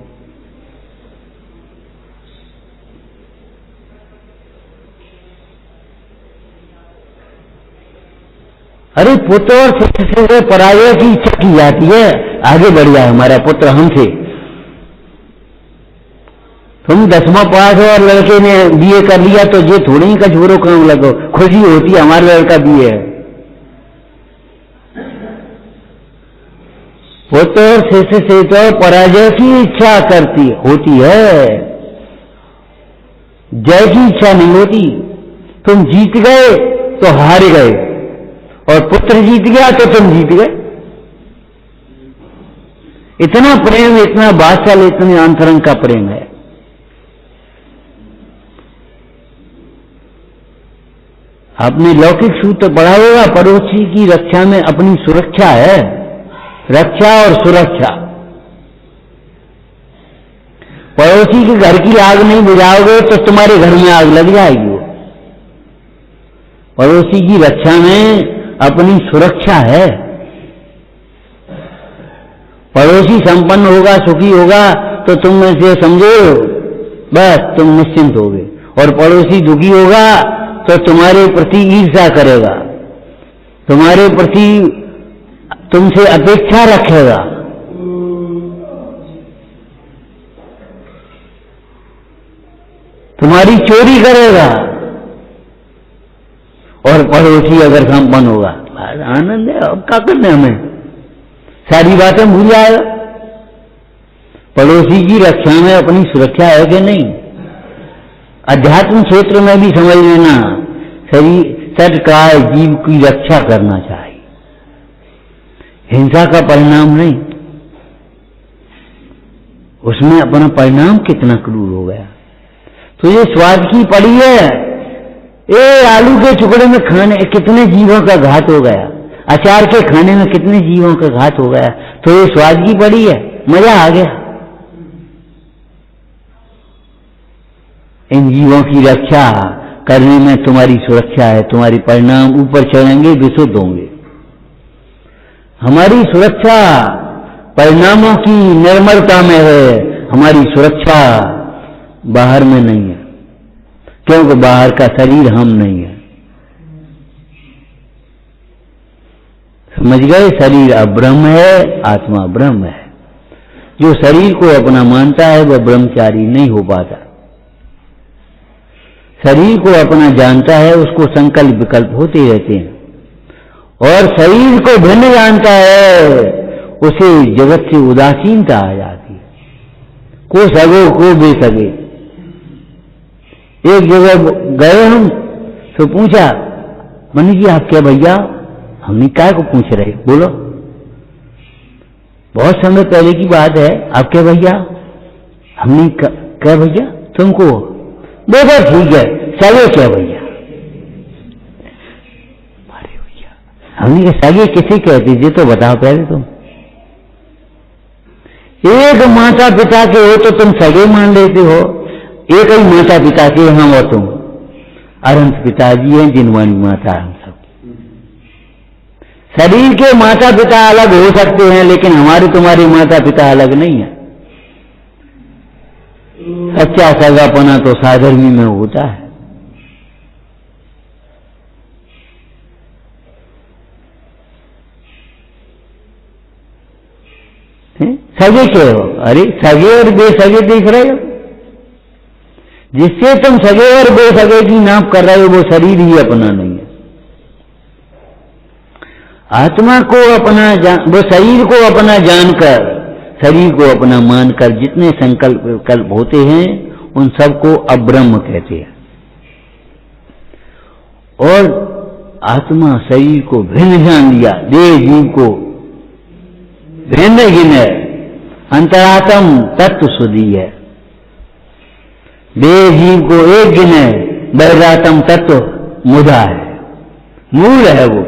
अरे पुत्र और शिष्य से पराजय की इच्छा की जाती है, आगे बढ़ जाए हमारा पुत्र हमसे, तुम 10वां पास हो और लड़के ने बीए कर लिया तो ये थोड़ी ही कछोरो काम लगो, खुशी होती है हमारा लड़का बीए है। वो तो शेष से तो पराजय की इच्छा करती होती है, जय की इच्छा नहीं होती। तुम जीत गए तो हार गए, और पुत्र जीत गया तो तुम जीत गए। इतना प्रेम, इतना वात्सल्य, इतने अंतरंग का प्रेम है। आपने लौकिक सूत्र पढ़ा होगा, पड़ोसी की रक्षा में अपनी सुरक्षा है। रक्षा और सुरक्षा, पड़ोसी के घर की आग नहीं बुझाओगे तो तुम्हारे घर में आग लग जाएगी। पड़ोसी की रक्षा में अपनी सुरक्षा है। पड़ोसी संपन्न होगा, सुखी होगा तो तुम में से समझो बस तुम निश्चिंत होगे, और पड़ोसी दुखी होगा तो तुम्हारे प्रति ईर्ष्या करेगा, तुम्हारे प्रति तुमसे अपेक्षा रखेगा। तुम्हारी चोरी करेगा। और पड़ोसी अगर संपन्न होगा, आनंद है, अब क्या करना हमें, सारी बातें भूल जाएगा। पड़ोसी की रक्षा में अपनी सुरक्षा है कि नहीं। अध्यात्म क्षेत्र में भी समझ लेना, शरीर सटकाय जीव की रक्षा करना चाहिए, हिंसा का परिणाम नहीं। उसमें अपना परिणाम कितना क्रूर हो गया। तो ये स्वाद की पड़ी है, ये आलू के टुकड़े में खाने कितने जीवों का घात हो गया, अचार के खाने में कितने जीवों का घात हो गया। तो ये स्वाद की पड़ी है, मजा आ गया। इन जीवों की रक्षा करने में तुम्हारी सुरक्षा है, तुम्हारे परिणाम ऊपर चढ़ेंगे, विशुद्ध होंगे। हमारी सुरक्षा परिणामों की निर्मलता में है, हमारी सुरक्षा बाहर में नहीं है, क्योंकि बाहर का शरीर हम नहीं है। समझ गए, शरीर अब्रह्म है, आत्मा ब्रह्म है। जो शरीर को अपना मानता है वह ब्रह्मचारी नहीं हो पाता। शरीर को अपना जानता है, उसको संकल्प विकल्प होते रहते हैं, और शरीर को भिन्न जानता है उसे जगत से उदासीनता आ जाती है। को सगो को बेसगे। एक जगह गए हम तो पूछा, मनी जी आप क्या भैया, हमने काय को पूछ रहे, बोलो। बहुत समय पहले की बात है, आप क्या भैया, हमने क्या भैया तुमको, बोलो ठीक है, सगे क्या भैया। अरे भैया, हमने कहा सगे किसे कहते जी, तो बताओ पहले तुम। एक माता पिता के हो तो तुम सगे मान लेते हो, एक ही माता पिता के हम और तुम, अनंत पिताजी हैं, जिनवानी माता हम सब। शरीर के माता पिता अलग हो सकते हैं, लेकिन हमारे तुम्हारे माता पिता अलग नहीं है। सच्चा सगापना तो साधर्मी में होता है। सगे क्या हो, अरे सगे और बेसगे देख रहे हो। जिससे तुम सगे और बेसगे की नाप कर रहे हो वो शरीर ही अपना नहीं है। आत्मा को अपना वो शरीर को अपना जानकर, शरीर को अपना मानकर जितने संकल्प विकल्प होते हैं उन सबको अब्रह्म कहते हैं। और आत्मा शरीर को भिन्न जान लिया, देह जीव को भिन्न गिने, अंतरात्म तत्व सुधी है। देह जीव को एक गिने, बहिरात्म तत्व मुदा है, मूल है वो।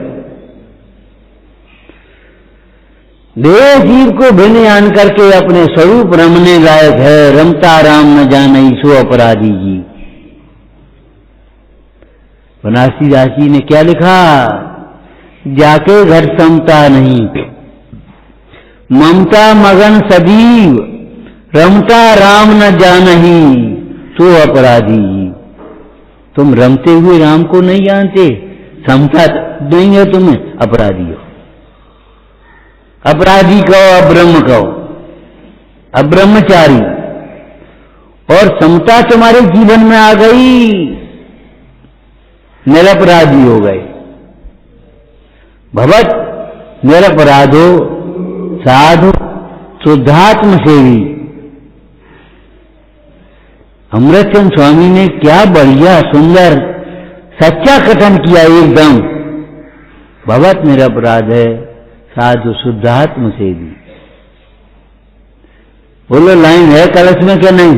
देह जीव को भिन्न जान करके अपने स्वरूप रमने लायक है। रमता राम न जाने सो अपराधी जी। बनारसी दास जी ने क्या लिखा, जाके घर समता नहीं, ममता मगन सजीव, रमता राम न जानही सो अपराधी। तुम रमते हुए राम को नहीं जानते, समता नहीं है तुम्हें, अपराधी हो। अपराधी कहो, अब्रह्म कहो, अब्रह्मचारी। और समता तुम्हारे जीवन में आ गई, निरपराधी हो गए। भवत निरपराधो साधु शुद्धात्म सेवी। अमृतचंद स्वामी ने क्या बढ़िया सुंदर सच्चा कथन किया एकदम। भवत निरपराध है साधु शुद्धात्म सेवी। बोलो लाइन है कलश में क्या नहीं?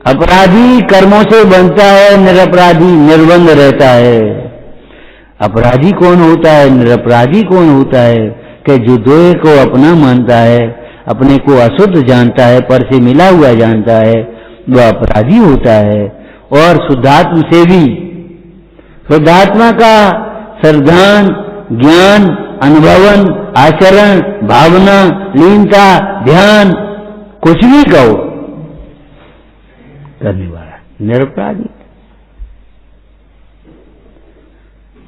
अपराधी कर्मों से बनता है, निरपराधी निर्बंध रहता है। अपराधी कौन होता है, निरपराधी कौन होता है? कि जो दोहे को अपना मानता है, अपने को अशुद्ध जानता है, पर से मिला हुआ जानता है, वह अपराधी होता है। और शुद्धात्म सेवी, शुद्धात्मा का श्रद्धान, ज्ञान, अनुभवन, आचरण, भावना, लीनता, ध्यान, कुछ भी कहो करने वाला निरपराधी।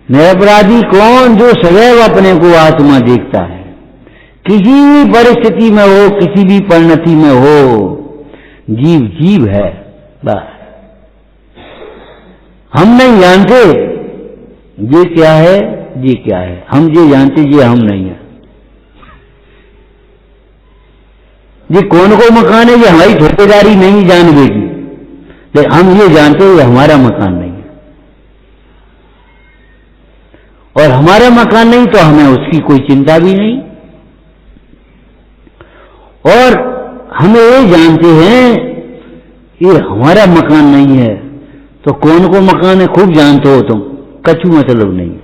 निरपराधी कौन? जो सदैव अपने को आत्मा देखता है, किसी भी परिस्थिति में हो, किसी भी परिणति में हो, जीव जीव है बस। हम नहीं जानते ये क्या है, ये क्या है। हम ये जानते ये हम नहीं है। ये कौन को मकान है, ये हमारी ठेकेदारी नहीं जानवेगी। लेकिन हम ये जानते ये हमारा मकान नहीं है, और हमारा मकान नहीं तो हमें उसकी कोई चिंता भी नहीं। और हम ये जानते हैं ये हमारा मकान नहीं है, तो कौन को मकान है खूब जानते हो तुम, कछु मतलब नहीं।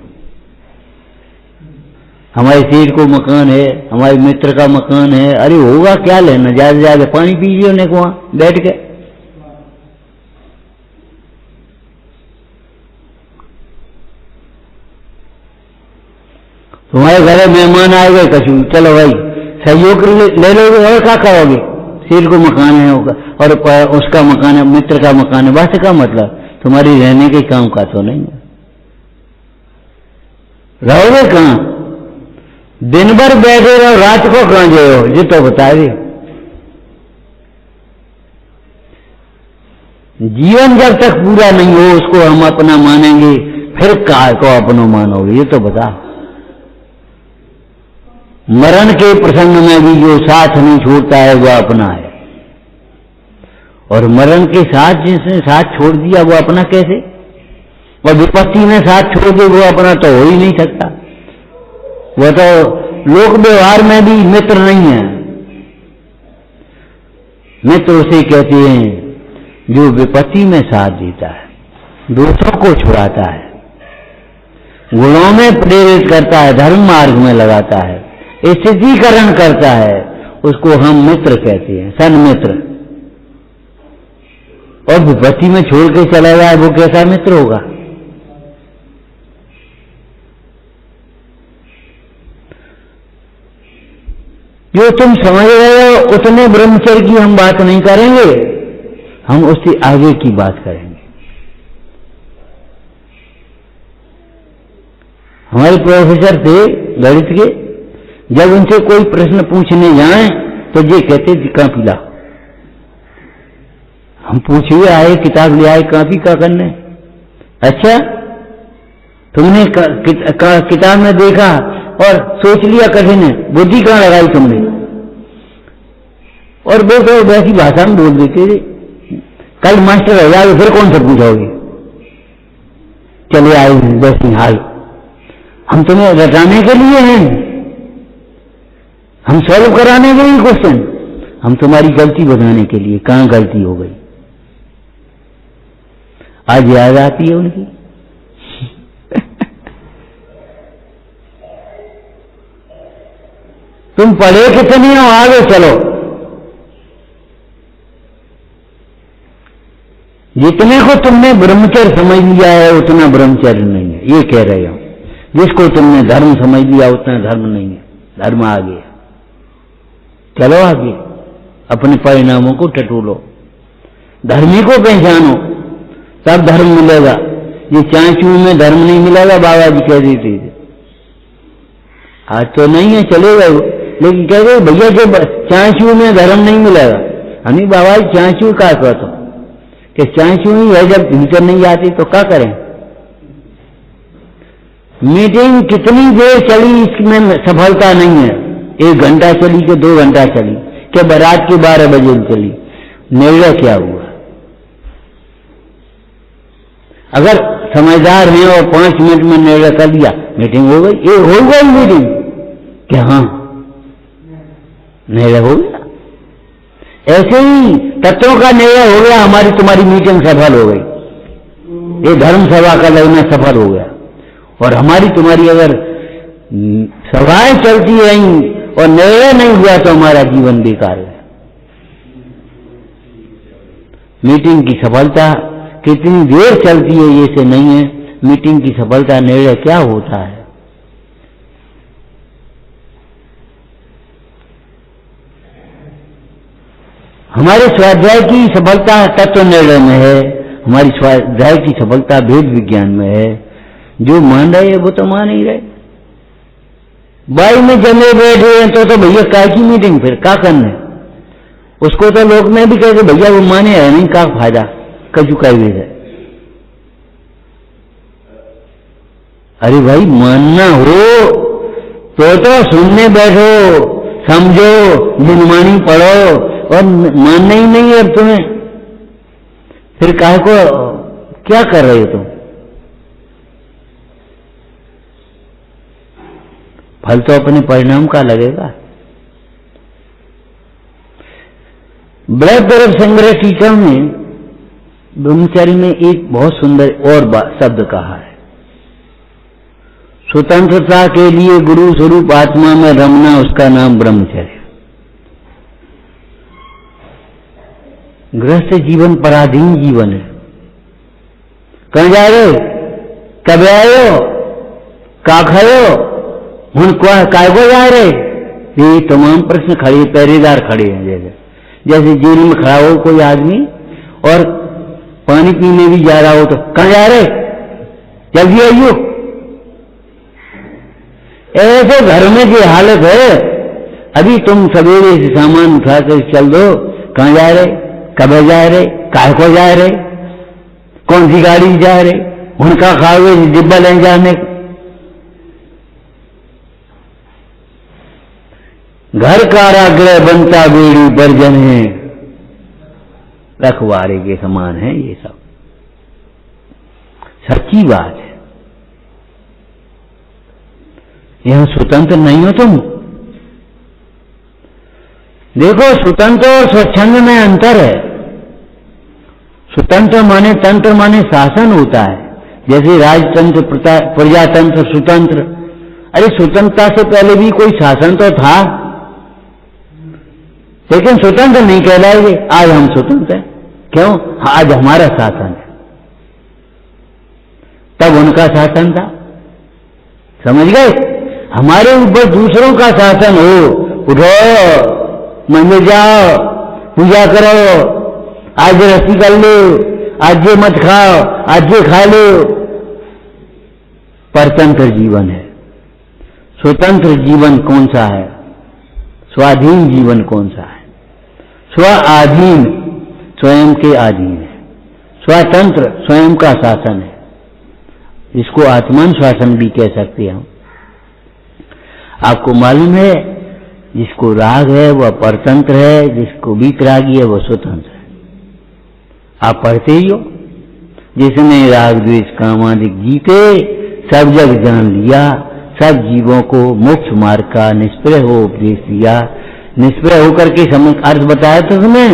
हमारे सेठ को मकान है, हमारे मित्र का मकान है, अरे होगा क्या लेना, ज्यादा ज्यादा पानी पीजिए उन्हें को वहां बैठ के। तुम्हारे घर मेहमान आए गए, कछु चलो भाई सहयोग ले लोगे, और क्या करोगे? सेठ को मकान है और उसका मकान है, मित्र का मकान है, बस का मतलब तुम्हारी रहने के काम का तो नहीं है। रहोगे कहां? दिन भर बैठे रहो, रात को कहां जाओ, ये तो बता दे। जीवन जब तक पूरा नहीं हो उसको हम अपना मानेंगे, फिर काय को अपना मानोगे, ये तो बता। मरण के प्रसंग में भी जो साथ नहीं छोड़ता है वो अपना है, और मरण के साथ जिसने साथ छोड़ दिया वो अपना कैसे? और विपत्ति में साथ छोड़ दे वो अपना तो हो ही नहीं सकता। वो तो लोक व्यवहार में भी मित्र नहीं है। मित्र उसे कहते हैं जो विपत्ति में साथ देता है, दोषों को छुड़ाता है, गुणों में प्रेरित करता है, धर्म मार्ग में लगाता है, स्थितीकरण करता है, उसको हम मित्र कहते हैं, सन्मित्र। और विपत्ति में छोड़ के चला जाए वो कैसा मित्र होगा? जो तुम समझ रहे हो उतने ब्रह्मचर्य की हम बात नहीं करेंगे, हम उससे आगे की बात करेंगे। हमारे प्रोफेसर थे गणित के, जब उनसे कोई प्रश्न पूछने जाएं तो ये कहते कापी ला। हम पूछिए आए, किताब ले आए, कापी का करने? अच्छा तुमने किताब में देखा और सोच लिया कठिन है, बुद्धि कहां लगाई तुमने? और वो तो वैसी भाषा में बोल देते थे। कल मास्टर हो जाओगे फिर कौन सा पूछोगे? चले आए वैसी हाल। हम तुम्हें रटाने के लिए हैं, हम सॉल्व कराने के लिए क्वेश्चन, हम तुम्हारी गलती बताने के लिए कहां गलती हो गई। आज याद आती है उनकी। तुम पढ़े कितने हो, आगे चलो। जितने को तुमने ब्रह्मचर्य समझ लिया है उतना ब्रह्मचर्य नहीं है, ये कह रहे हो। जिसको तुमने धर्म समझ लिया उतना धर्म नहीं है, धर्म आगे। चलो आगे, अपने परिणामों को टटोलो, धर्मी को पहचानो, तब धर्म मिलेगा। ये चाचू में धर्म नहीं मिलेगा, बाबा जी कह देते थे। आज तो नहीं है, चले गए, लेकिन कह रहे भैया के चाचू में धर्म नहीं मिलेगा। हमें बाबा चाचू का कहते कि चाचू ही है, जब भीतर नहीं आती तो क्या करें। मीटिंग कितनी देर चली इसमें सफलता नहीं है, 1 घंटा चली कि 2 घंटा चली कि बारात के 12 बजे चली, निर्णय क्या हुआ। अगर समझदार हैं और 5 मिनट में निर्णय कर लिया, मीटिंग हो गई, ये हो गई मीटिंग क्या, हाँ निर्णय हो गया। ऐसे ही तत्वों का निर्णय हो गया, हमारी तुम्हारी मीटिंग सफल हो गई, ये धर्म सभा का लगना सफल हो गया। और हमारी तुम्हारी अगर सभाएं चलती रही और निर्णय नहीं हुआ तो हमारा जीवन बेकार है। मीटिंग की सफलता कितनी देर चलती है ये से नहीं है, मीटिंग की सफलता निर्णय क्या होता है। हमारे स्वाध्याय की सफलता तत्व निर्णय में है, हमारी स्वाध्याय की सफलता भेद विज्ञान में है। जो मान रहे हैं वो तो मान ही रहे, बाई में जमे बैठे हैं तो भैया काय की मीटिंग, फिर क्या करना है उसको। तो लोग में भी कहते भैया वो माने है नहीं, क्या फायदा कजू का ही है। अरे भाई मानना हो तो सुनने बैठो, समझो, मनमानी पढ़ो, और मानना ही नहीं है अब तुम्हें, फिर काहे को क्या कर रहे हो तुम। फल तो अपने परिणाम का लगेगा। ब्रह्मचर्य संग्रह टीका में ब्रह्मचर्य में एक बहुत सुंदर और शब्द कहा है, स्वतंत्रता के लिए गुरु स्वरूप आत्मा में रमना, उसका नाम ब्रह्मचर्य। गृहस्थ जीवन पराधीन जीवन है। कहीं जा रहे, कब आयो, का खायो, हुन काय को जा रहे, ये तमाम प्रश्न खड़े, पहरेदार खड़े हैं। जैसे जेल में खड़ा हो कोई आदमी और पानी पीने भी जा रहा हो तो कहाँ जा रहे, जल्दी आइयो। ऐसे घर में जो हालत है, अभी तुम सवेरे से सामान उठा कर चल दो, कहाँ जा रहे, कब जा रहे, काय को जा रहे, कौन सी गाड़ी जा रहे, उनका खाओगे डिब्बा ले जाने। घर कारागृह बनता बेड़ी बर्जन है, रखवारे के समान है। ये सब सच्ची बात है। यहां स्वतंत्र नहीं हो तुम। देखो, स्वतंत्र और स्वच्छंद में अंतर है। स्वतंत्र माने, तंत्र माने शासन होता है, जैसे राजतंत्र, प्रजातंत्र, स्वतंत्र। अरे स्वतंत्रता से पहले भी कोई शासन तो था, लेकिन स्वतंत्र नहीं कहलाएंगे। आज हम स्वतंत्र हैं, क्यों, आज हमारा शासन है, तब उनका शासन था। समझ गए, हमारे ऊपर दूसरों का शासन हो, उठो मंदिर जाओ, पूजा करो, आज रस्सी कर लो, आज ये मत खाओ, आज ये खा लो, परतंत्र जीवन है। स्वतंत्र जीवन कौन सा है, स्वाधीन जीवन कौन सा है। स्व आधीन स्वयं के अधीन है, स्वतंत्र स्वयं का शासन है, इसको आत्मान शासन भी कह सकते हैं हम। आपको मालूम है, जिसको राग है वह परतंत्र है, जिसको वीतरागी है वह स्वतंत्र है। आप पढ़ते ही हो, जिसने राग द्वेष कामादिक जीते सब जग जान लिया, सब जीवों को मोक्ष मार्ग का निष्प्रय हो उपदेश दिया। निष्प्रय होकर के समझ अर्थ बताया तो तुम्हें,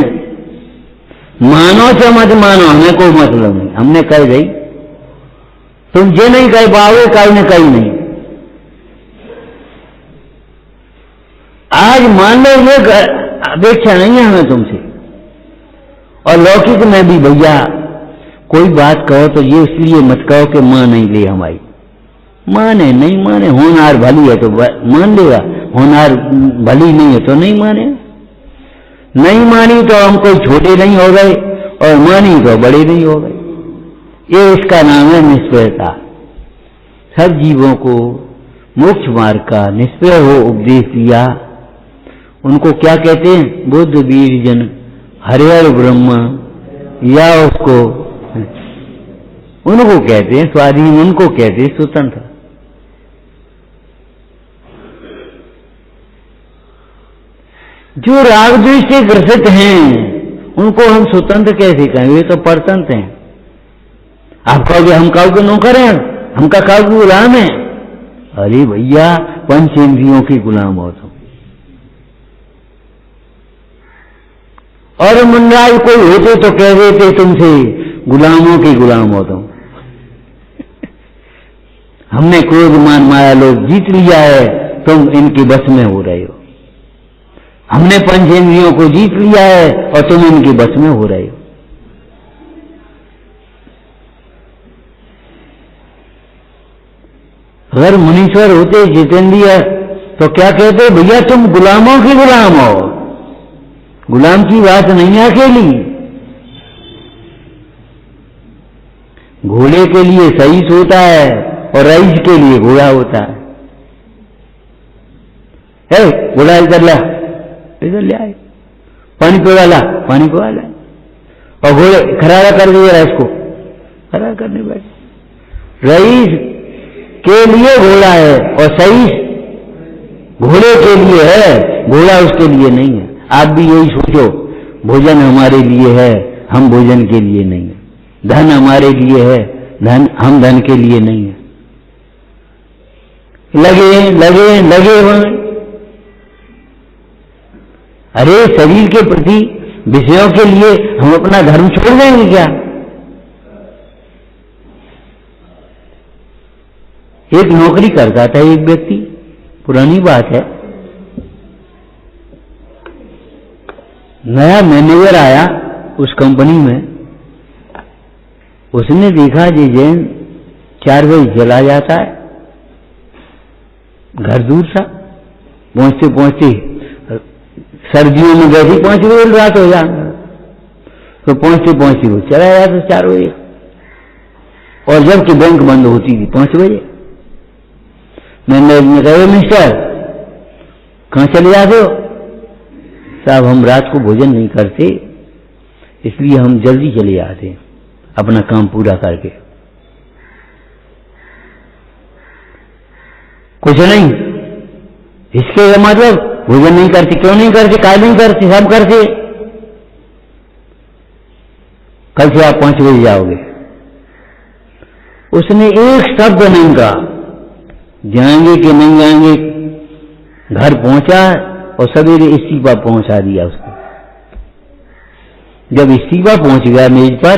मानो चाहे मत मानो, हमें कोई मतलब नहीं। हमने कह गई, तुम ये नहीं कह पाओगे, कहीं न कहीं नहीं। आज मान लो, ये अपेक्षा नहीं है हमें तुमसे। और लौकिक में भी भैया कोई बात कहो तो ये इसलिए मत कहो कि मां नहीं ले हमारी, माने नहीं माने, होनहार भली है तो मान लेगा, होनहार भली नहीं है तो नहीं माने। नहीं मानी तो हम कोई छोटे नहीं हो गए, और मानी तो बड़े नहीं हो गए। ये इसका नाम है निष्प्रयता। सब जीवों को मोक्ष मार्ग का निष्प्रय हो उपदेश दिया। उनको क्या कहते हैं, बुद्ध वीर जन हरिहर ब्रह्म या उसको उनको कहते हैं स्वाधीन, उनको कहते हैं स्वतंत्र। जो राग द्वेष से ग्रसित हैं उनको हम स्वतंत्र कैसे कहेंगे? ये तो परतंत्र हैं। आप कहोगे हम काऊ के नौकर हैं, हम का काऊ के गुलाम है। अरे भैया, पंच इंद्रियों के गुलाम हो तुम। और मनराज कोई होते तो कह देते तुमसे गुलामों के गुलाम हो तुम। हमने क्रोध मान माया लोग जीत लिया है, तुम इनके बस में हो रहे हो। हमने पंचेंद्रियों को जीत लिया है और तुम इनके बस में हो रहे हो। अगर मुनीश्वर होते जितेंद्रिय तो क्या कहते? भैया तुम गुलामों के गुलाम हो। गुलाम की बात नहीं है अकेली। घोड़े के लिए सईस होता है और रईस के लिए घोड़ा होता है। घोड़ा इधर ला, इधर ले आए, पानी पिवा ला, पानी पिवा ला। और घोड़े खरारा कर दिया इसको, खरारा करने बैठे। रईस के लिए घोड़ा है और सईस घोड़े के लिए है, घोड़ा उसके लिए नहीं है। आप भी यही सोचो, भोजन हमारे लिए है, हम भोजन के लिए नहीं है। धन हमारे लिए है, धन हम धन के लिए नहीं है। लगे लगे लगे वहां। अरे शरीर के प्रति विषयों के लिए हम अपना धर्म छोड़ देंगे क्या? एक नौकरी करता था एक व्यक्ति, पुरानी बात है, नया मैनेजर आया उस कंपनी में। उसने देखा जी जैन 4 बजे चला जाता है, घर दूर था, पहुंचते पहुंचते सर्दियों में गए थे 5 बजे रात हो जा, तो पहुंचते पहुंचते वो चला जाता 4 बजे। और जबकि बैंक बंद होती थी 5 बजे। मैंने कहा मिस्टर कहां चले जाते हो? साहब हम रात को भोजन नहीं करते, इसलिए हम जल्दी चले जाते हैं अपना काम पूरा करके। कुछ नहीं, इसके मतलब भोजन नहीं करते। क्यों नहीं करते? काय नहीं करते? सब करते। कल से आप 5 बजे जाओगे। उसने एक शब्द नहीं कहा, जाएंगे कि नहीं जाएंगे। घर पहुंचा और सवेरे इस्तीफा पहुंचा दिया उसको। जब इस्तीफा पहुंच गया मेज पर,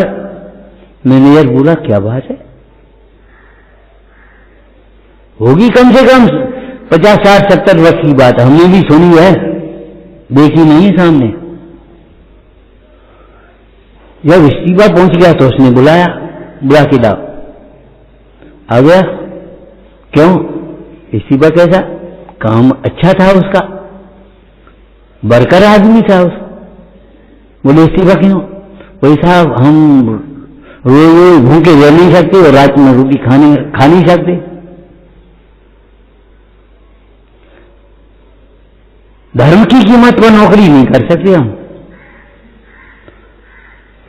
मैनेजर बोला क्या बात है? होगी कम से कम 50, 60, 70 वर्ष की बात, हमने भी सुनी है, देखी नहीं है सामने। जब इस्तीफा पहुंच गया तो उसने बुलाया, बुला के लाओ। आ गया। क्यों? इस्तीफा कैसा? काम अच्छा था उसका, बरकर आदमी था उस। बोले इस्तीफा क्यों? बोले साहब हम रोज भूखे रह नहीं सकते और रात में रोटी खा नहीं सकते। धर्म की कीमत पर नौकरी नहीं कर सकते हम।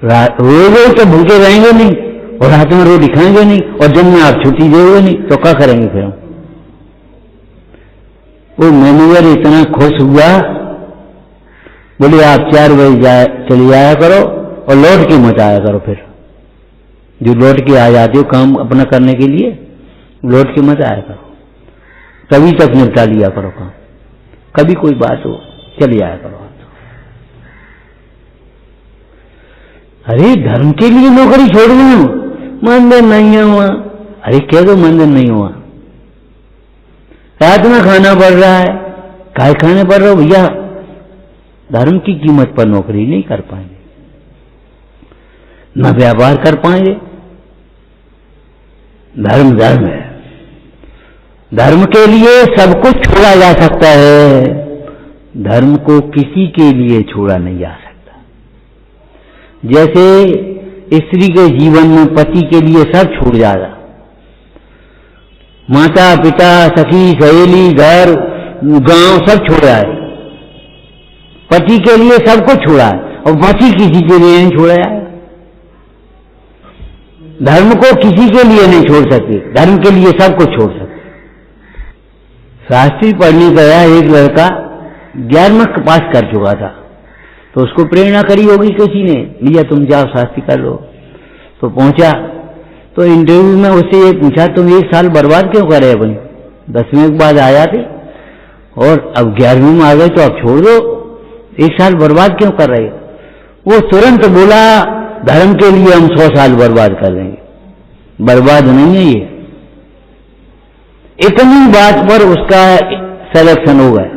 रोज तो भूखे रहेंगे नहीं और रात में रोटी खाएंगे नहीं, और दिन में आप छुट्टी देंगे नहीं, तो क्या करेंगे फिर हम? वो मैनेजर इतना खुश हुआ, बोले आप 4 बजे चले जाया करो और लौट के मत आया करो। फिर जो लौट के आ जाते हो काम अपना करने के लिए, लौट के मत आया करो, तभी तक निपटा लिया करो काम। कभी कोई बात हो चले आया करो। अरे धर्म के लिए नौकरी छोड़ दूं, मंदिर नहीं हुआ। अरे कह दो मंदिर नहीं हुआ, रात में खाना पड़ रहा है, काय खाने पड़ रहा हो भैया? धर्म की कीमत पर नौकरी नहीं कर पाएंगे, न व्यापार कर पाएंगे। धर्म धर्म है। धर्म के लिए सब कुछ छोड़ा जा सकता है, धर्म को किसी के लिए छोड़ा नहीं जा सकता। जैसे स्त्री के जीवन में पति के लिए सब छूट जाएगा, माता पिता सखी सहेली घर गांव सब छोड़ा है, पति के लिए सब कुछ छोड़ा है। और फांसी किसी के लिए नहीं छोड़ा जाएगा। धर्म को किसी के लिए नहीं छोड़ सकते, धर्म के लिए सबको छोड़ सकते। शास्त्री पढ़ने गया एक लड़का 11वीं पास कर चुका था, तो उसको प्रेरणा करी होगी किसी ने, भैया तुम जाओ शास्त्री कर लो। तो पहुंचा, तो इंटरव्यू में उससे ये पूछा तुम 1 साल बर्बाद क्यों करे अपने, 10वीं के बाद आया थे और अब 11वीं में आ गए तो अब छोड़ दो, 1 साल बर्बाद क्यों कर रहे हो? वो तुरंत बोला धर्म के लिए हम 100 साल बर्बाद कर देंगे। बर्बाद नहीं है ये। इतनी बात पर उसका सिलेक्शन हो गया,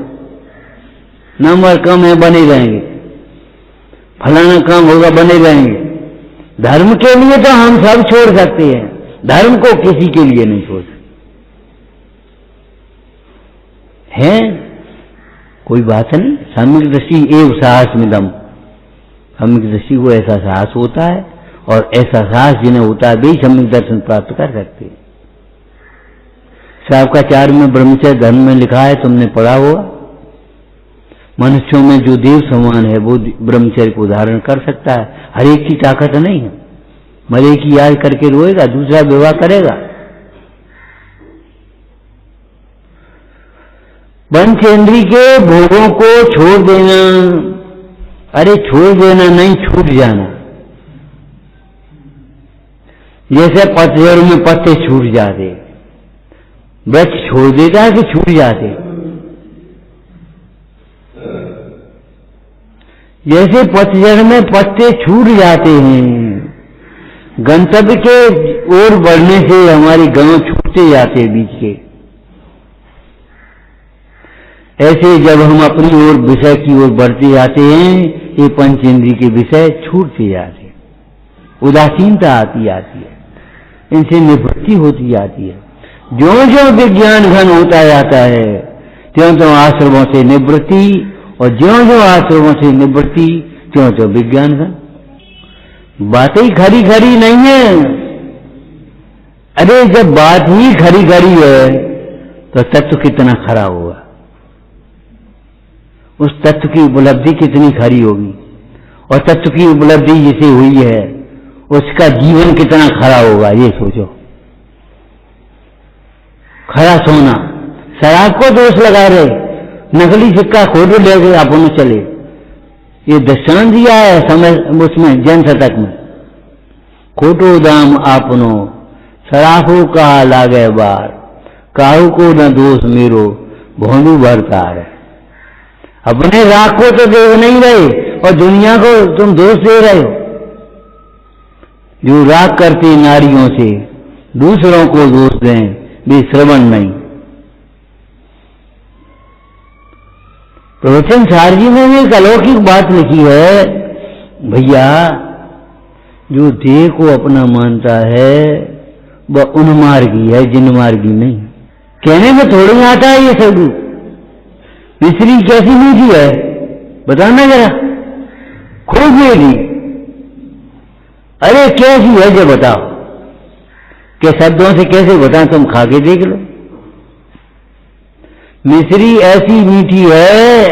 नंबर कम है बने रहेंगे, फलाना काम होगा बने रहेंगे। धर्म के लिए तो हम सब छोड़ सकते हैं, धर्म को किसी के लिए नहीं छोड़ सकते हैं। कोई बात नहीं। सम्यक दृष्टि एव साहस मिदम, सम्यक दृष्टि को ऐसा साहस होता है, और ऐसा साहस जिन्हें होता है वे सम्यक दर्शन प्राप्त कर सकते हैं। साहब का 4 में ब्रह्मचर्य धर्म में लिखा है, तुमने पढ़ा होगा, मनुष्यों में जो देव समान है वो ब्रह्मचर्य को धारण कर सकता है। हर एक की ताकत नहीं है, मरे की याद करके रोएगा, दूसरा विवाह करेगा। पंचेंद्रिय के भोगों को छोड़ देना, अरे छोड़ देना नहीं, छूट जाना। जैसे पतझड़ में पत्ते छूट जाते, वृक्ष छोड़ देता है कि छूट जाते। जैसे पतझड़ में पत्ते छूट जाते हैं, गंतव्य के ओर बढ़ने से हमारी गांव छूटते जाते हैं बीच के, ऐसे जब हम अपनी ओर विषय की ओर बढ़ते जाते हैं, ये पंचेंद्रिय के विषय छूटते जाते हैं, उदासीनता आती जाती है, इनसे निवृत्ति होती जाती है। जो जो विज्ञान घन होता जाता है त्यों त्यों आश्रमों से निवृत्ति, और ज्यों ज्यों आश्रमों से निवृत्ति त्यों त्यों विज्ञान घन। बातें खरी खरी नहीं है। अरे जब बात ही खरी खरी है तो तत्व कितना खरा होगा, उस तत्व की उपलब्धि कितनी खरी होगी, और तत्व की उपलब्धि जिसे हुई है उसका जीवन कितना खरा होगा, ये सोचो। खरा सोना, शराब को दोष लगा रहे, नकली सिक्का खोटो ले गए अपनों चले, ये दृष्टांत दिया है समय उसमें जैन शतक में। खोटो दाम आपनो शराफो कहा लागे बार, काहू को न दोष मेरो भोंडू भरता है। अपने राग को तो देख नहीं रहे और दुनिया को तुम दोष दे रहे हो। जो राग करते नारियों से दूसरों को दोष दें, वे श्रवण नहीं। प्रवचन सार जी ने एक अलौकिक बात लिखी है, भैया जो देह को अपना मानता है वह उन्मार्गी है, जिनमार्गी नहीं। कहने में थोड़ी आता है ये सब। मिश्री कैसी मीठी है बताना जरा, खूब मीठी। अरे कैसी है जो बताओ, के शब्दों से कैसे बताएं, तुम खा के देख लो। मिश्री ऐसी मीठी है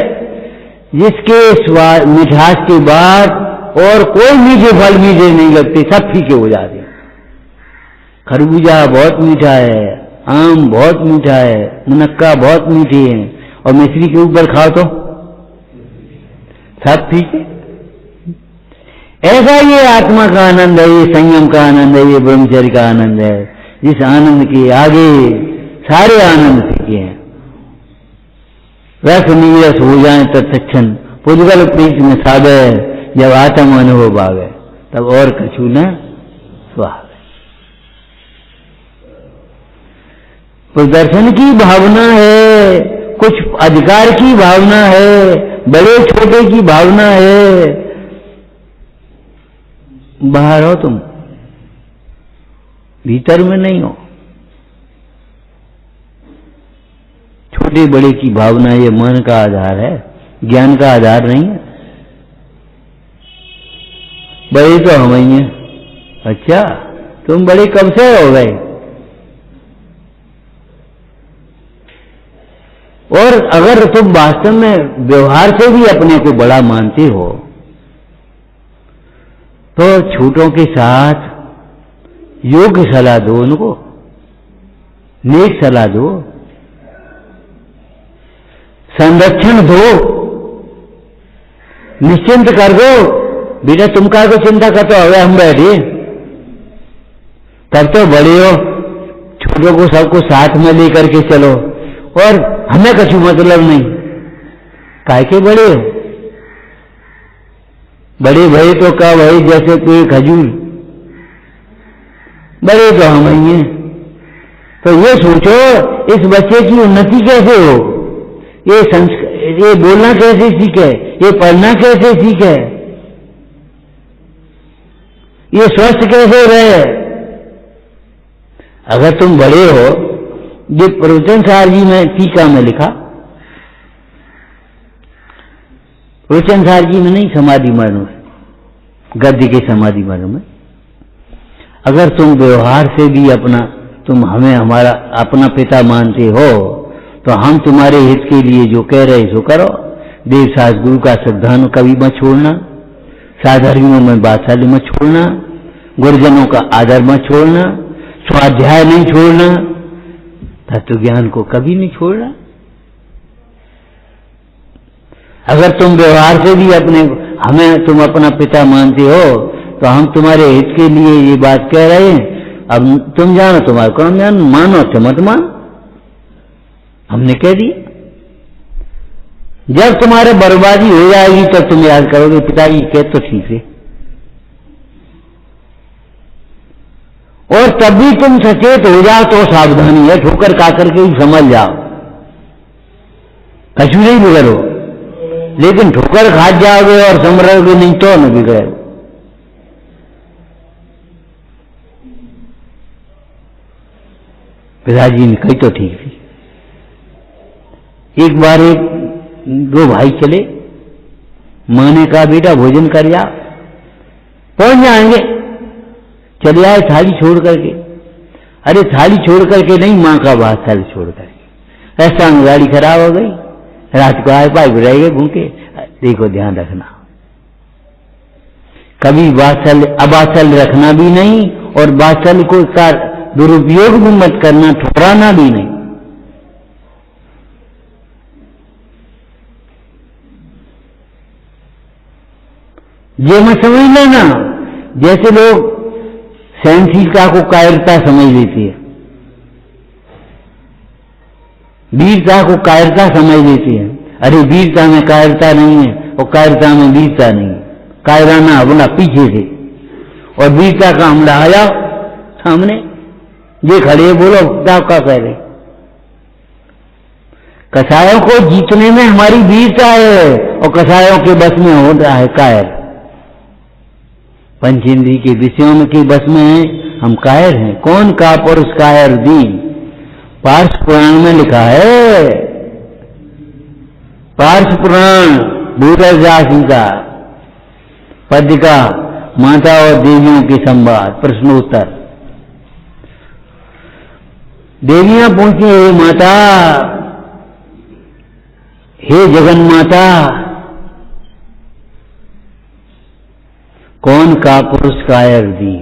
जिसके स्वाद मिठास के बाद और कोई मीठे फल मीठे नहीं लगते, सब फीके हो जाते। खरबूजा बहुत मीठा है, आम बहुत मीठा है, मुनक्का बहुत मीठे हैं, और मिश्री के ऊपर खाओ तो सब फीके। ऐसा ये आत्मा का आनंद है, ये संयम का आनंद है, ये ब्रह्मचर्य का आनंद है, जिस आनंद के आगे सारे आनंद फीके हैं। रस नीरस हो जाए तत्क्षण पुद्गल प्रीत में सावे, जब आत्म अनुभव आवे तब और कछु न स्वावे। प्रदर्शन की भावना है, कुछ अधिकार की भावना है, बड़े छोटे की भावना है। बाहर हो तुम, भीतर में नहीं हो। छोटे बड़े की भावना ये मन का आधार है, ज्ञान का आधार नहीं है। बड़े तो हम ही हैं। अच्छा, तुम बड़े कब से हो गए? और अगर तुम वास्तव में व्यवहार से भी अपने को बड़ा मानते हो तो छोटों के साथ योग्य सलाह दो, उनको नेक सलाह दो, संरक्षण दो, निश्चिंत कर दो। बेटा तुम का को चिंता करते हो, हम बैठे तब तो बड़े हो, छोटों को सबको साथ में लेकर के चलो, और हमें कछु मतलब नहीं, काहे के बड़े हो? बड़े भई तो का भाई जैसे कोई खजूर, बड़े तो हम ही हैं। तो ये सोचो इस बच्चे की उन्नति कैसे हो, ये बोलना कैसे सीखे, ये पढ़ना कैसे सीखे, ये स्वस्थ कैसे रहे। अगर तुम बड़े हो, ये प्रवचन सार जी में टीका में लिखा, प्रवचन सार जी में नहीं, समाधि मरण में, गद्य के समाधि मरण में, अगर तुम व्यवहार से भी तुम हमें हमारा अपना पिता मानते हो, तो हम तुम्हारे हित के लिए जो कह रहे सो करो। देव शास्त्र गुरु का श्रद्धानु कभी मत छोड़ना, साधर्मियों में बात्सल्य मत छोड़ना, गुरुजनों का आदर मत छोड़ना, स्वाध्याय नहीं छोड़ना, तत्व ज्ञान को कभी नहीं छोड़ना। अगर तुम व्यवहार से भी हमें तुम अपना पिता मानते हो, तो हम तुम्हारे हित के लिए ये बात कह रहे हैं। अब तुम जानो तुम्हारा कौन जान, मानो तो मत मान, हमने कह दिया। जब तुम्हारे बर्बादी हो जाएगी तब तुम याद करोगे पिताजी कह तो ठीक है, और तब भी तुम सचेत हो जाओ तो सावधानी है, ठोकर खाकर के ही समझ जाओ, कछु नहीं बिगड़ो। लेकिन ठोकर खा जाओगे और समझोगे नहीं तो न बिगड़े। पिताजी ने कही तो ठीक थी। एक बार दो भाई चले, मां ने कहा बेटा भोजन कर जा, पहुंच जाएंगे, चले आए थाली छोड़ करके। अरे थाली छोड़ करके नहीं, मां का बात थाली छोड़ करके, ऐसा गाड़ी खराब हो गई, रात को आए पाइप रह गए भूखे। देखो ध्यान रखना, कभी अबात्सल्य रखना भी नहीं, और बात्सल्य को दुरुपयोग भी मत करना, ठुकराना भी नहीं। ये मत समझ लेना जैसे लोग सहनशीलता को कायरता समझ लेती है, वीरता को कायरता समझ लेती है। अरे वीरता में कायरता नहीं है, और कायरता में वीरता नहीं है। कायराना अपना पीछे से, और वीरता का हमला आ जाओ सामने, ये खड़े बोलो क्या कह रहे। कसायों को जीतने में हमारी वीरता है, और कसायों के बस में हो रहा है कायर। पंचेंद्रिय के विषयों के बस में है, हम कायर हैं। कौन का पुरुष कायर दीन, पार्श पुराण में लिखा है। पार्श पुराण भूतरजासी का पद्य का माता और देवियों के संवाद प्रश्नोत्तर। देवियां पूछती हे माता, हे जगन माता, कौन का पुरुष कायर दीन,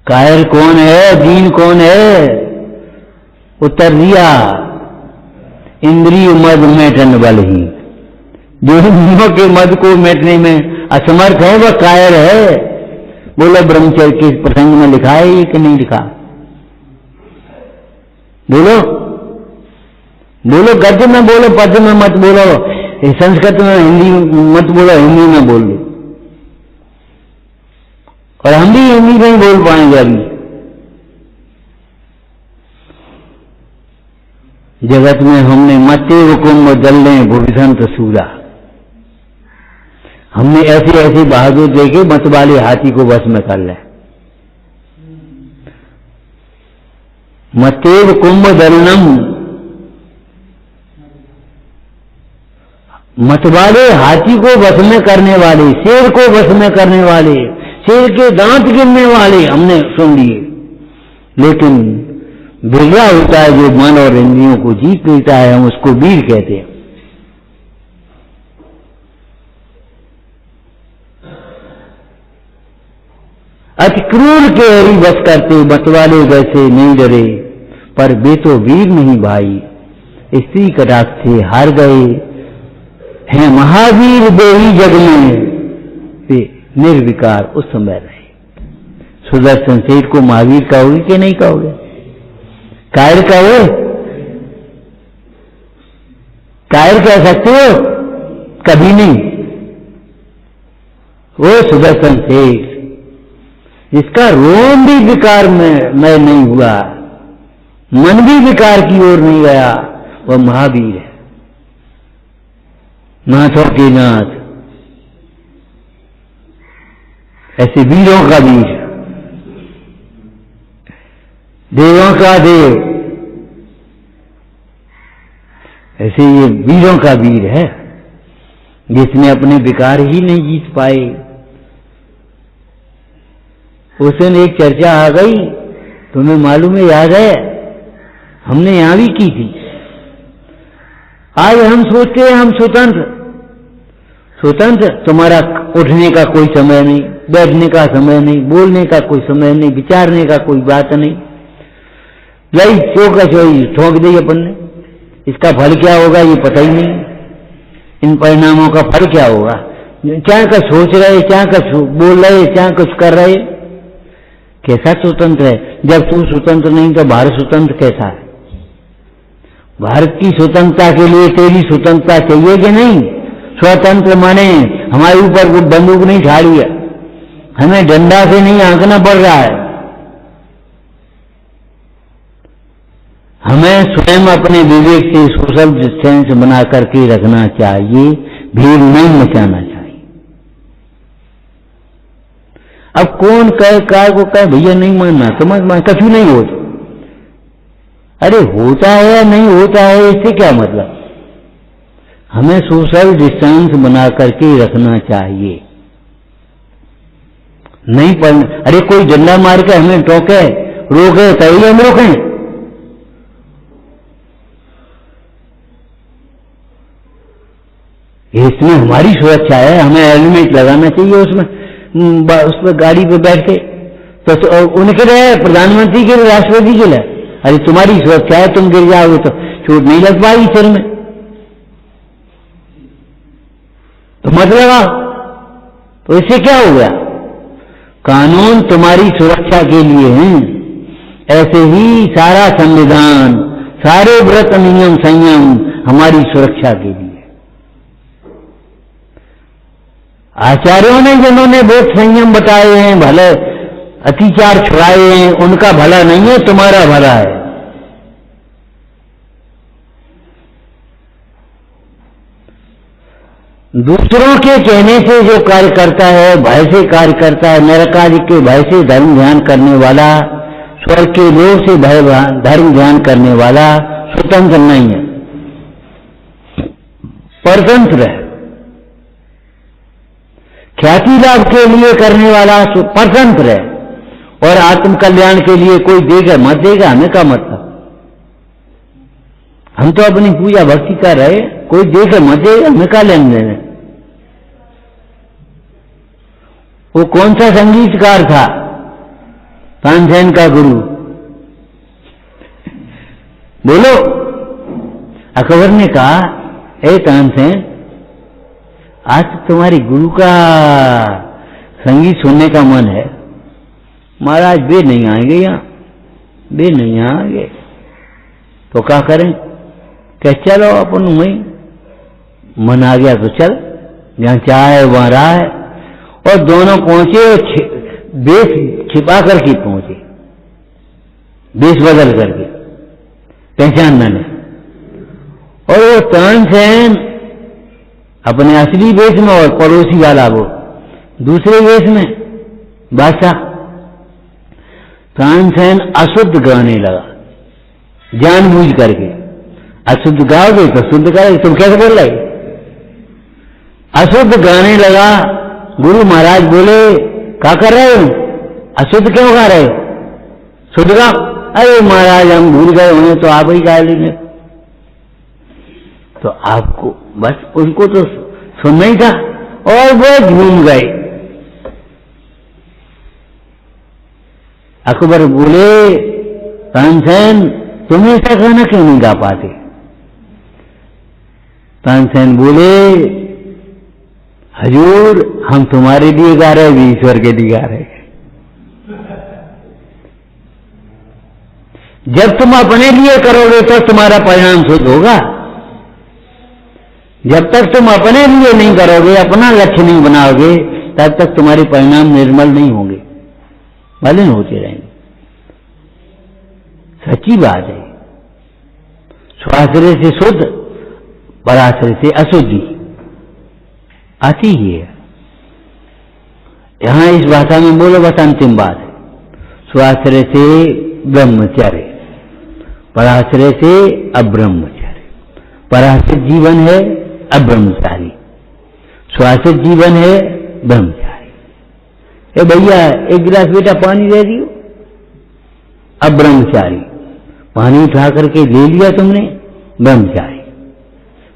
कायर कौन है, दीन कौन है। उत्तर दिया, इंद्रिय मद मेटन बलहीन, जो इंद्रियों के मद को मेटने में असमर्थ है वह कायर है। बोलो ब्रह्मचर्य के प्रसंग में लिखा है ये कि नहीं लिखा? बोलो बोलो, गद्य में बोलो, पद्य में मत बोलो, संस्कृत में हिंदी मत बोलो, हिंदी में बोल लो। और हम भी हिंदी नहीं बोल पाएंगे अभी। जगत में हमने मते हुकुम दलने भूषंत सूरा, हमने ऐसे ऐसे बहादुर देखे मत वाले हाथी को बस में कर ले। मतेव कुंभ दलनम, मतवाले हाथी को बस में करने वाले, शेर को बस में करने वाले, शेर के दांत गिनने वाले हमने सुन लिए। लेकिन बिगड़ा होता है जो मन और इंद्रियों को जीत लेता है, हम उसको वीर कहते हैं। अति क्रूर के हरि बस करते, मतवाले वैसे नहीं डरे, पर वे तो वीर नहीं भाई, स्त्री कटाक्ष से हार गए हैं महावीर देवी जग में, वे निर्विकार उस समय रहे। सुदर्शन सेठ को महावीर कहोगे कि नहीं कहोगे? कायर कहोगे? कायर कह सकते हो? कभी नहीं। वो सुदर्शन सेठ जिसका रोम भी विकार में नहीं हुआ, मन भी विकार की ओर नहीं गया, वह महावीर है, नाथों के नाथ, ऐसे वीरों का वीर, देवों का देव, ऐसे ये वीरों का वीर है जिसने अपने विकार ही नहीं जीत पाए। उस दिन एक चर्चा आ गई, तुम्हें मालूम है, याद है, हमने यहां भी की थी। आज हम सोचते हैं हम स्वतंत्र, स्वतंत्र, तुम्हारा उठने का कोई समय नहीं, बैठने का समय नहीं, बोलने का कोई समय नहीं, विचारने का कोई बात नहीं, लई चौका चोई ठोक दी अपन ने, इसका फल क्या होगा ये पता ही नहीं, इन परिणामों का फल क्या होगा, चाहे का सोच रहे, चाहे का बोल रहे, चाहे कुछ कर रहे, कैसा स्वतंत्र है? जब तू स्वतंत्र नहीं तो भारत स्वतंत्र कैसा है? भारत की स्वतंत्रता के लिए तेरी स्वतंत्रता चाहिए कि नहीं? स्वतंत्र माने हमारे ऊपर कोई बंदूक नहीं ठाड़ी है, हमें डंडा से नहीं आंकना पड़ रहा है, हमें स्वयं अपने विवेक से सोशल डिस्टेंस बना करके रखना चाहिए, भीड़ नहीं मचाना चाहिए। अब कौन कहे काय को कहे भैया नहीं मानना तो मत मान, कछु नहीं होता। अरे होता है या नहीं होता है इससे क्या मतलब? हमें सोशल डिस्टेंस बना करके रखना चाहिए, नहीं पढ़ना। अरे कोई डंडा मार के हमें टोके रोके तभी हम रोकें? इसमें हमारी सुरक्षा है, हमें हेलमेट लगाना चाहिए, उसमें गाड़ी पे बैठ के, तो उनके लिए प्रधानमंत्री के लिए, राष्ट्रपति के लिए, अरे तुम्हारी सुरक्षा है, तुम गिर जाओगे तो चोट नहीं लग पाएगी सिर में, तो मत लगाओ। तो इससे क्या हो गया? कानून तुम्हारी सुरक्षा के लिए है। ऐसे ही सारा संविधान, सारे व्रत नियम संयम हमारी सुरक्षा के लिए। आचार्यों ने जिन्होंने बहुत संयम बताए हैं, भले अतिचार छुड़ाए हैं, उनका भला नहीं है, तुम्हारा भला है। दूसरों के कहने से जो कार्य करता है, भय से कार्य करता है, नरकादि के भय से धर्म ध्यान करने वाला, स्वर्ग के लोभ से भय धर्म ध्यान करने वाला स्वतंत्र नहीं है, परतंत्र है। ख्याति लाभ के लिए करने वाला परतंत्र है, और आत्म कल्याण के लिए कोई देगा मत देगा, हमें क्या मतलब? हम तो अपनी पूजा भक्ति कर रहे, कोई देगा मत देगा, हमें क्या लेन देना? वो कौन सा संगीतकार था? तानसेन का गुरु, बोलो। अकबर ने कहा, ए तानसेन, आज तुम्हारी गुरु का संगीत सुनने का मन है। महाराज वे नहीं आएंगे यहाँ, वे नहीं आएंगे, तो क्या करें? क्या चलो अपन वहीं, मन आ गया तो चल, जहां चाहे वहां रहा है। और दोनों पहुंचे, बेस छिपा करके पहुंचे, बेस बदल करके, पहचान न ले। और वो तानसेन अपने असली वेश में, और पड़ोसी वाला वो दूसरे वेश में, बादशाह। तानसेन अशुद्ध गाने लगा, जानबूझ करके। अशुद्ध गाओगे तो शुद्ध करोगे, तुम कैसे बोल रहे? अशुद्ध गाने लगा। गुरु महाराज बोले, क्या कर रहे हो? अशुद्ध क्यों गा रहे हो? शुद्ध गाओ। अरे महाराज हम भूल गए, उन्हें तो आप ही गा लेंगे। तो आपको बस उनको तो सुनना ही था, और वो झूम गए। अकबर बोले तानसेन तुम ऐसा गाना क्यों नहीं गा पाते? तानसेन बोले हजूर हम तुम्हारे लिए गा रहे हैं, ईश्वर के लिए गा रहे हैं। जब तुम अपने लिए करोगे तो तुम्हारा परिणाम शुद्ध होगा। जब तक तुम अपने लिए नहीं करोगे, अपना लक्ष्य नहीं बनाओगे, तब तक तुम्हारे परिणाम निर्मल नहीं होंगे, मलिन होते रहेंगे। सच्ची बात है। स्वाश्रय से शुद्ध, पराश्रय से अशुद्धि आती ही है। यहां इस भाषा में बोलो बस अंतिम बात है। स्वाश्रय से ब्रह्मचर्य, पराश्रय से अब्रह्मचर्य। पराश्रित जीवन है अब्रह्मचारी, स्वाश्रित जीवन है ब्रह्मचारी। ए भैया एक गिलास बेटा पानी दे दियो, अब्रह्मचारी। पानी उठा करके ले लिया तुमने, ब्रह्मचारी।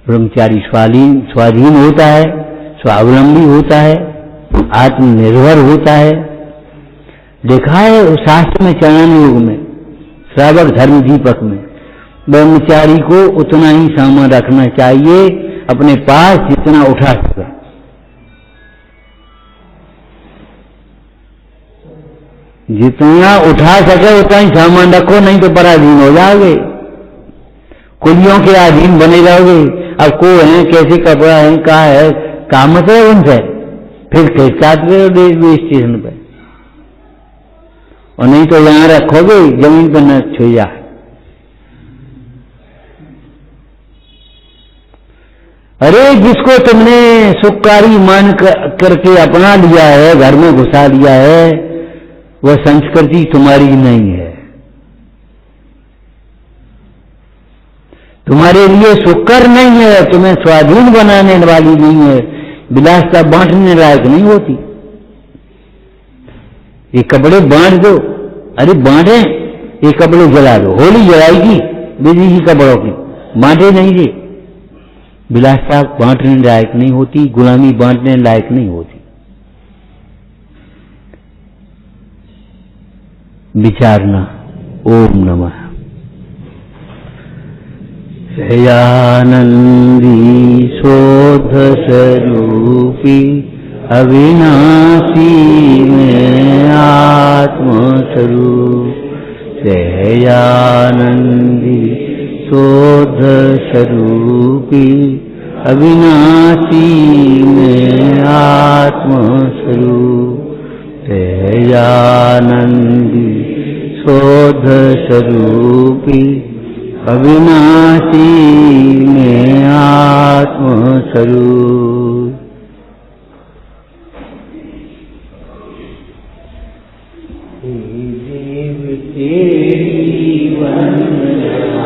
ब्रह्मचारी स्वाधीन होता है, स्वावलंबी होता है, आत्मनिर्भर होता है। देखा है शास्त्र में चरणानी युग में, श्रावक धर्म दीपक में, ब्रह्मचारी को उतना ही सामान रखना चाहिए अपने पास जितना उठा सके। जितना उठा सके उतना ही सामान रखो, नहीं तो पराधीन हो जाओगे, कुलियों के अधीन बने रहोगे। अब को है, कैसे कपड़ा है, कहा है, काम है उनसे, फिर खिसकाते रेलवे स्टेशन पे, और नहीं तो यहां रखोगे जमीन पर न छू जाए। अरे जिसको तुमने सुखकारी मान करके अपना लिया है, घर में घुसा लिया है, वह संस्कृति तुम्हारी नहीं है। तुम्हारे लिए सुकर नहीं है, तुम्हें स्वाधीन बनाने वाली नहीं है, विलासता बांटने लायक नहीं होती। ये कपड़े बांट दो, अरे बांटे, ये कपड़े जला दो, होली जलाएगी विदेशी कपड़ों की, बांटे नहीं जी। विलासता बांटने लायक नहीं होती, गुलामी बांटने लायक नहीं होती। विचारना। ओम नमः। दयानंदी शोध स्वरूपी अविनाशी में आत्मस्वरूप। दयानंदी शोध स्वरूपी अविनाशी में आत्मस्वरूप। दयानंदी शोध स्वरूपी अविनाशी में आत्मस्वरूप। देव तेरी वंदना